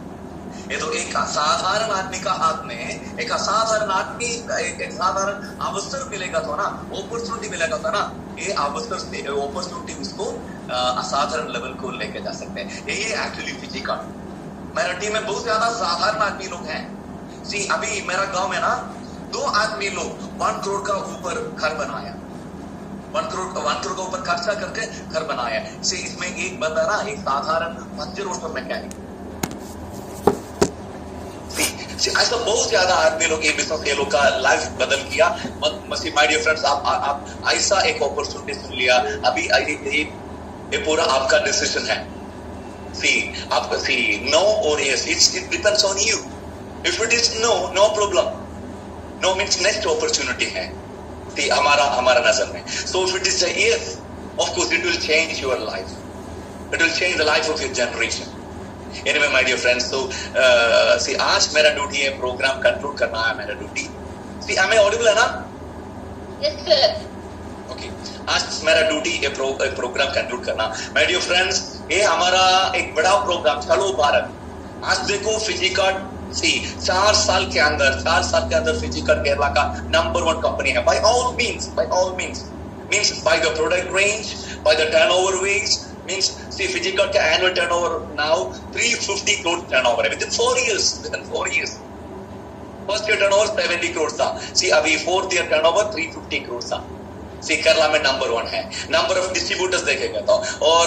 ये तो एक असाधारण आदमी का हाथ में एक असाधारण आदमी एक साधारण अवसर मिलेगा तो ना अपॉर्चुनिटी मिलेगा तो ना ये अपॉर्चुनिटी उसको असाधारण लेवल को लेके जा सकते हैं। ये एक्चुअली फिजी का मेरा टीम में बहुत ज्यादा साधारण आदमी लोग हैं। अभी मेरा गांव में ना 2 आदमी लोग 1 करोड़ का ऊपर घर बनाया। 1 करोड़ का ऊपर खर्चा करके घर बनाया। इसमें एक बंदा ना एक साधारण पंचर रोस्टर मैकेनिक। ऐसा बहुत ज्यादा आदमी लोग ये बिजनेस ये लोग का लाइफ बदल किया। माय डियर फ्रेंड्स, आप ऐसा एक अपॉर्चुनिटी सुन लिया अभी। ये पूरा आपका डिसीजन है। आप नो और yes, it depends on you. If it is no, no problem. No means next opportunity है हमारा नजर में। So if it is a yes, of course it will change your life, it will change the life of your generation. Anyway, my dear friends, so आज मेरा duty है programme conclude करना है। मेरा ड्यूटी हमें ऑडिबल है ना? Yes sir. Okay, आज मेरा ड्यूटी है प्रोग्राम कंक्लूड करना। My dear friends, ये हमारा एक बड़ा प्रोग्राम चलो भारत। आज देखो फिजी कार्ड 4 साल के अंदर फिजी कार्ड केरला का नंबर 1 कंपनी है। by all means by the product range, by the turnover wage, means Fiji Card का annual turnover now 350 crore turnover है within 4 years। First year turnover 70 crore था। अभी 4th year turnover 350 crore था। केरला में number 1 है। Number of distributors देखेगा तो और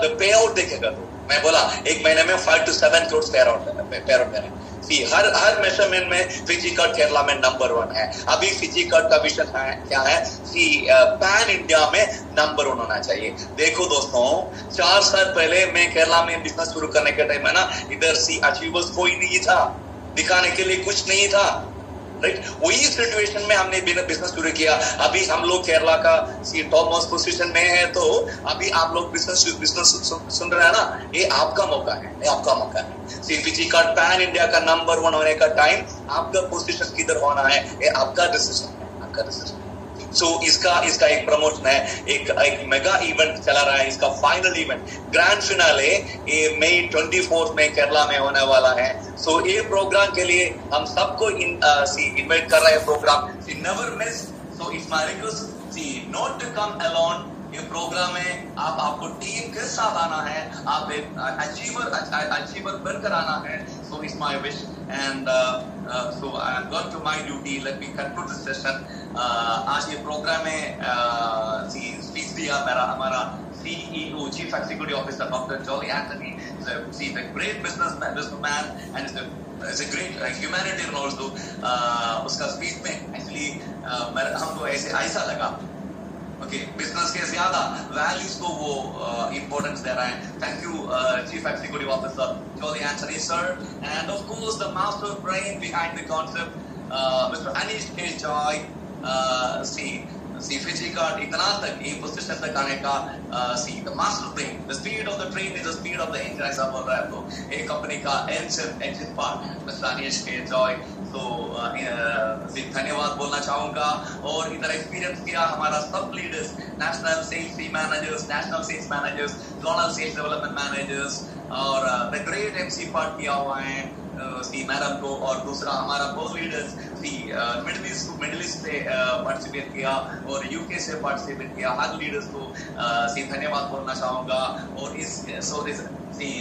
द पे आउट देखेगा तो मैं बोला एक महीने में 5 to 7 crore पे आउट है। हर मेजरमेंट में फिजी कार्ड केरला में नंबर 1 है। अभी फिजी कार्ड का विजन है क्या है? पैन इंडिया में नंबर 1 होना चाहिए। देखो दोस्तों, 4 साल पहले मैं केरला में बिजनेस शुरू करने के टाइम है ना, इधर अचीवर्स कोई नहीं था, दिखाने के लिए कुछ नहीं था राइट। वही सिचुएशन में हमने बिजनेस शुरू किया। अभी हम लोग केरला का टॉप मोस्ट पोजीशन में है। तो अभी आप लोग बिजनेस सुन रहे हैं ना, ये आपका मौका है। फिजी कार्ड पैन इंडिया का नंबर 1 होने का टाइम आपका पोजीशन किधर होना है, ये आपका डिसीजन है। सो इसका एक प्रमोशन है। एक मेगा इवेंट चला रहा है। इसका फाइनल इवेंट ग्रैंड फिनाले ये मई 24 में केरला में होने वाला है। सो ये प्रोग्राम के लिए हम सबको इन्वाइट कर रहे हैं। Program never miss. So it's my request not to come alone, ये प्रोग्राम में आपको टीम के साथ आना है, आप एक अचीवर बनकर आना है. So it's my wish and so I'm going to my duty. Let me conclude this session. आज ये प्रोग्राम में स्पीच दिया हमारा CEO, Chief Executive Officer, Dr. Jolly Anthony. He's a great businessman and is a great humanitarian also. उसका speech में actually हमको ऐसा लगा बिजनेस के ज्यादा वैल्यूज को वो इंपॉर्टेंस दे रहा है. Thank you chief executive officer jolly Anthony sir end of course the master brain behind the concept mister Anish के जॉय. सी फिजी कार्ड इतना तक ये पोजीशन तक आने का the master brain, the speed of the train is the speed of the engine ऐसा बोल रहा है. तो एक कंपनी का इंजन पार्ट मिस्टर अनीश के जॉय. तो धन्यवाद बोलना चाहूंगा. और इधर एक्सपीरियंस किया हमारा सब leaders, national sales managers, national sales managers, zonal sales development managers और द ग्रेट एमसी पार्ट किया हुआ है सी मैडम को. और दूसरा हमारा बोर्ड लीडर्स मिडिल ईस्ट से पार्टिसिपेट किया और यूके से पार्टिसिपेट किया. हर लीडर्स को धन्यवाद बोलना चाहूंगा. और इस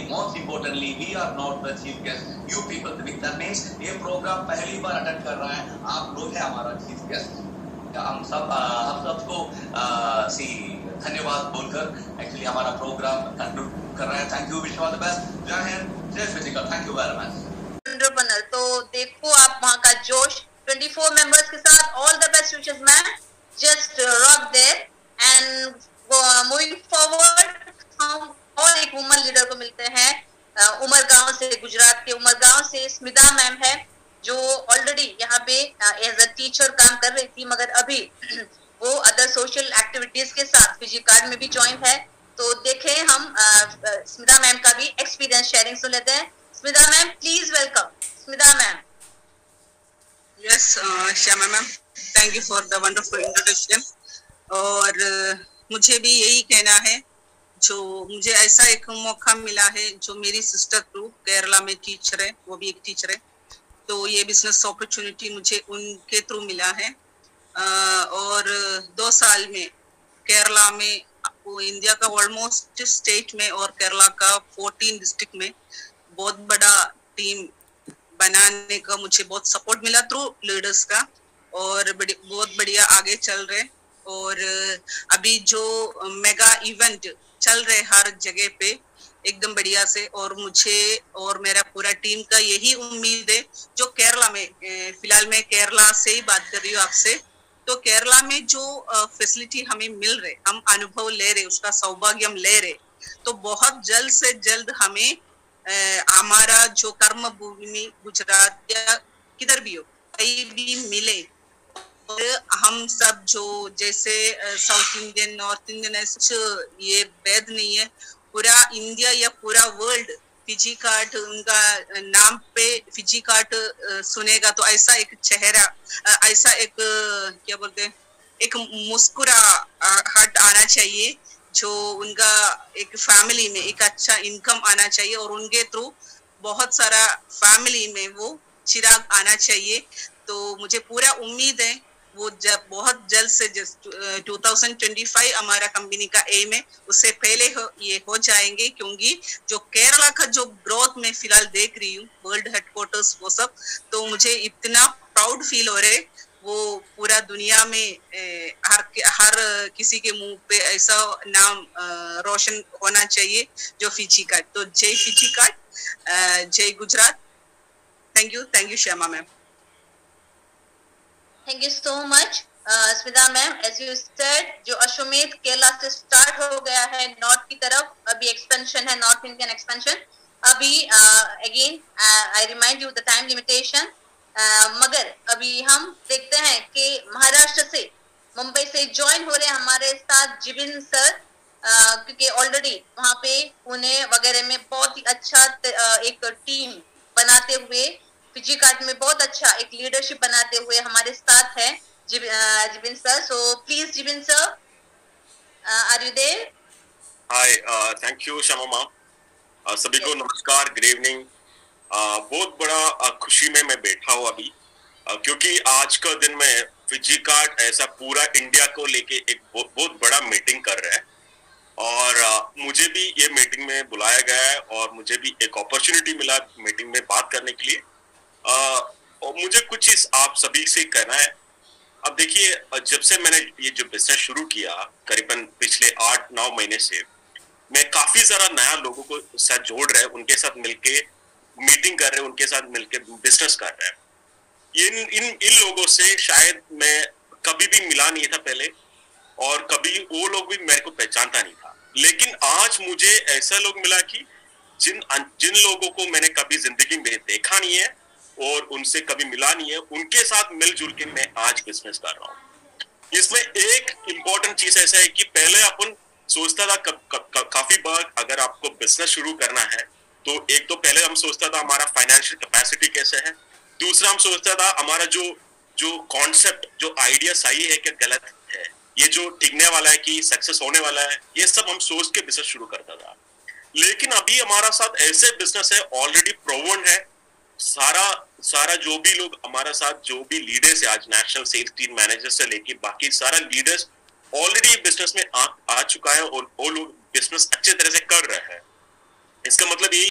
most importantly we are not the chief guest, you people. That means ये प्रोग्राम पहली बार अटेंड कर रहा है, आप लोग हैं हमारा चीफ गेस्ट. हम सबको धन्यवाद बोलकर एक्चुअली हमारा प्रोग्राम कंक्लूड कर रहे हैं. Thank you, wish all the best. जय हिंद, जय physical. Thank you very much. तो देखो आप वहाँ का जोश 24 मेंबर्स के साथ. All the best wishes man, just rock there and moving forward. हम और एक वुमन लीडर को मिलते हैं उमरगांव से, गुजरात के उमरगांव से स्मिता मैम है जो ऑलरेडी यहाँ पे एज अ टीचर काम कर रही थी, मगर अभी वो अदर सोशल एक्टिविटीज के साथ फिजी कार्ड में भी ज्वाइन है. तो देखें हम स्मिता मैम का भी एक्सपीरियंस शेयरिंग सुन लेते हैं. Smita ma'am, please welcome. Smita ma'am. Yes Shyama ma'am, thank you for the wonderful introduction. और मुझे भी यही कहना है, जो मुझे ऐसा एक मौका मिला है, जो मेरी सिस्टर थ्रू केरला में टीचर है, वो भी एक टीचर है, तो ये बिजनेस अपॉर्चुनिटी मुझे उनके थ्रू मिला है. और 2 साल में केरला में, इंडिया का ऑलमोस्ट स्टेट में और केरला का 14 डिस्ट्रिक्ट में बहुत बड़ा टीम बनाने का मुझे बहुत सपोर्ट मिला थ्रू लीडर्स का. और बहुत बढ़िया आगे चल रहे. और अभी जो मेगा इवेंट चल रहे हर जगह पे एकदम बढ़िया से. और मुझे और मेरा पूरा टीम का यही उम्मीद है, जो केरला में फिलहाल मैं केरला से ही बात कर रही हूँ आपसे. तो केरला में जो फैसिलिटी हमें मिल रहे, हम अनुभव ले रहे, उसका सौभाग्य हम ले रहे, तो बहुत जल्द से जल्द हमें हमारा जो कर्म भूमि गुजरात या किधर भी हो, कहीं भी मिले. और हम सब जो जैसे साउथ इंडियन, नॉर्थ इंडियन, ऐसे ये भेद नहीं है. पूरा इंडिया या पूरा वर्ल्ड फिजी कार्ड, उनका नाम पे फिजी कार्ड सुनेगा तो ऐसा एक चेहरा, ऐसा एक क्या बोलते हैं, एक मुस्कुराहट आना चाहिए, जो उनका एक फैमिली में एक अच्छा इनकम आना चाहिए और उनके थ्रू बहुत सारा फैमिली में वो चिराग आना चाहिए. तो मुझे पूरा उम्मीद है वो जब बहुत जल्द से 2025 हमारा कंपनी का एम है, उससे पहले ये हो जाएंगे. क्योंकि जो केरला का जो ग्रोथ में फिलहाल देख रही हूँ, वर्ल्ड हेडक्वार्टर्स वो सब, तो मुझे इतना प्राउड फील हो रहे. वो पूरा दुनिया में हर किसी के मुंह पे ऐसा नाम रोशन होना चाहिए जो फिजी कार्ड. तो जय फिजी कार्ड, जय Gujarat. Thank you Shyama ma'am. Thank you so much, Smita ma'am. As you said, जो अश्वमेध केरला से स्टार्ट हो गया है नॉर्थ की तरफ, अभी एक्सपेंशन है, नॉर्थ इंडियन एक्सपेंशन. अभी again I remind you the time limitation. मगर अभी हम देखते हैं कि महाराष्ट्र से, मुंबई से ज्वाइन हो रहे हैं हमारे साथ जिबिन सर, क्योंकि ऑलरेडी वहाँ पे पुणे वगैरह में बहुत ही अच्छा एक टीम बनाते हुए, फिजी कार्ड में बहुत अच्छा एक लीडरशिप बनाते हुए हमारे साथ है Jibin sir. So please Jibin sir, are you there? Hi, thank you Shyama ma'am. सभी को नमस्कार, गुड इवनिंग. बहुत बड़ा खुशी में मैं बैठा हूँ अभी, क्योंकि आज का दिन मैं फिजी कार्ड ऐसा पूरा इंडिया को लेके एक बहुत बड़ा मीटिंग कर रहा है और मुझे भी ये मीटिंग में बुलाया गया है और मुझे भी एक अपॉर्चुनिटी मिला मीटिंग में बात करने के लिए। और मुझे कुछ चीज आप सभी से कहना है। अब देखिए, जब से मैंने ये जो बिजनेस शुरू किया करीबन पिछले 8-9 महीने से, मैं काफी सारा नया लोगों को साथ जोड़ रहे हैं, उनके साथ मिलके मीटिंग कर रहे हैं, उनके साथ मिलके बिजनेस कर रहे हैं। इन लोगों से शायद मैं कभी भी मिला नहीं था पहले और कभी वो लोग भी मेरे को पहचानता नहीं था, लेकिन आज मुझे ऐसा लोग मिला कि जिन लोगों को मैंने कभी जिंदगी में देखा नहीं है और उनसे कभी मिला नहीं है, उनके साथ मिलजुल के मैं आज बिजनेस कर रहा हूँ। इसमें एक इम्पोर्टेंट चीज ऐसा है कि पहले अपन सोचता था काफी बार अगर आपको बिजनेस शुरू करना है तो एक तो पहले हम सोचता था हमारा फाइनेंशियल कैपेसिटी कैसे है, दूसरा हम सोचता था हमारा जो कॉन्सेप्ट, जो आइडिया सही है कि गलत है, ये जो टिकने वाला है कि सक्सेस होने वाला है, ये सब हम सोच के बिजनेस शुरू करता था। लेकिन अभी हमारा साथ ऐसे बिजनेस है ऑलरेडी प्रूवन है। सारा जो भी लोग हमारा साथ, जो भी लीडर्स है आज, नेशनल सेल्स टीम मैनेजर से लेके बाकी सारा लीडर्स ऑलरेडी बिजनेस में आ चुका है और वो लोग बिजनेस अच्छे तरह से कर रहे हैं। इसका मतलब यही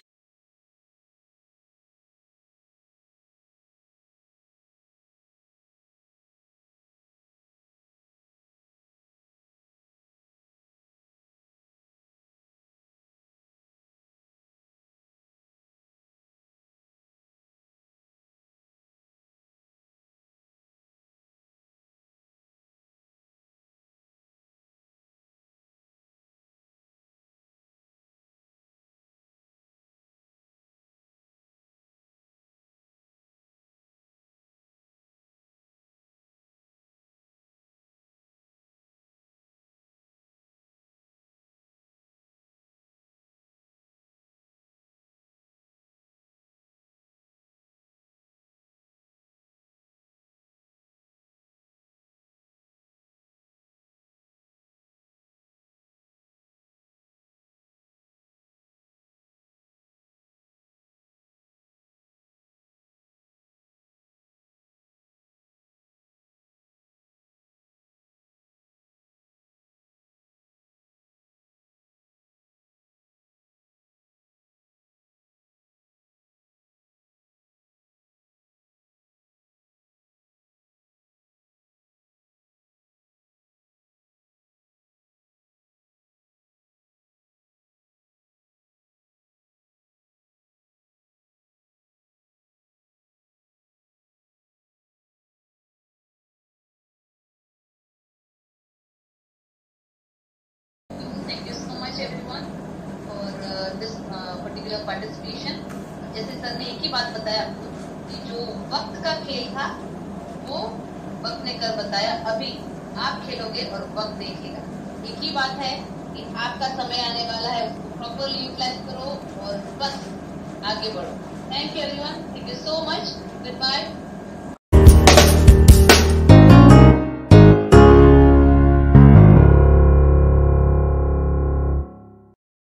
Thank you so much everyone for this particular participation. जैसे सर ने एक ही बात बताया आपको कि जो वक्त का खेल था वो वक्त ने कर बताया, अभी आप खेलोगे और वक्त देखेगा। एक ही बात है कि आपका समय आने वाला है, उसको प्रॉपरली यूटिलाइज करो और बस आगे बढ़ो। Thank you everyone, thank you so much, good bye.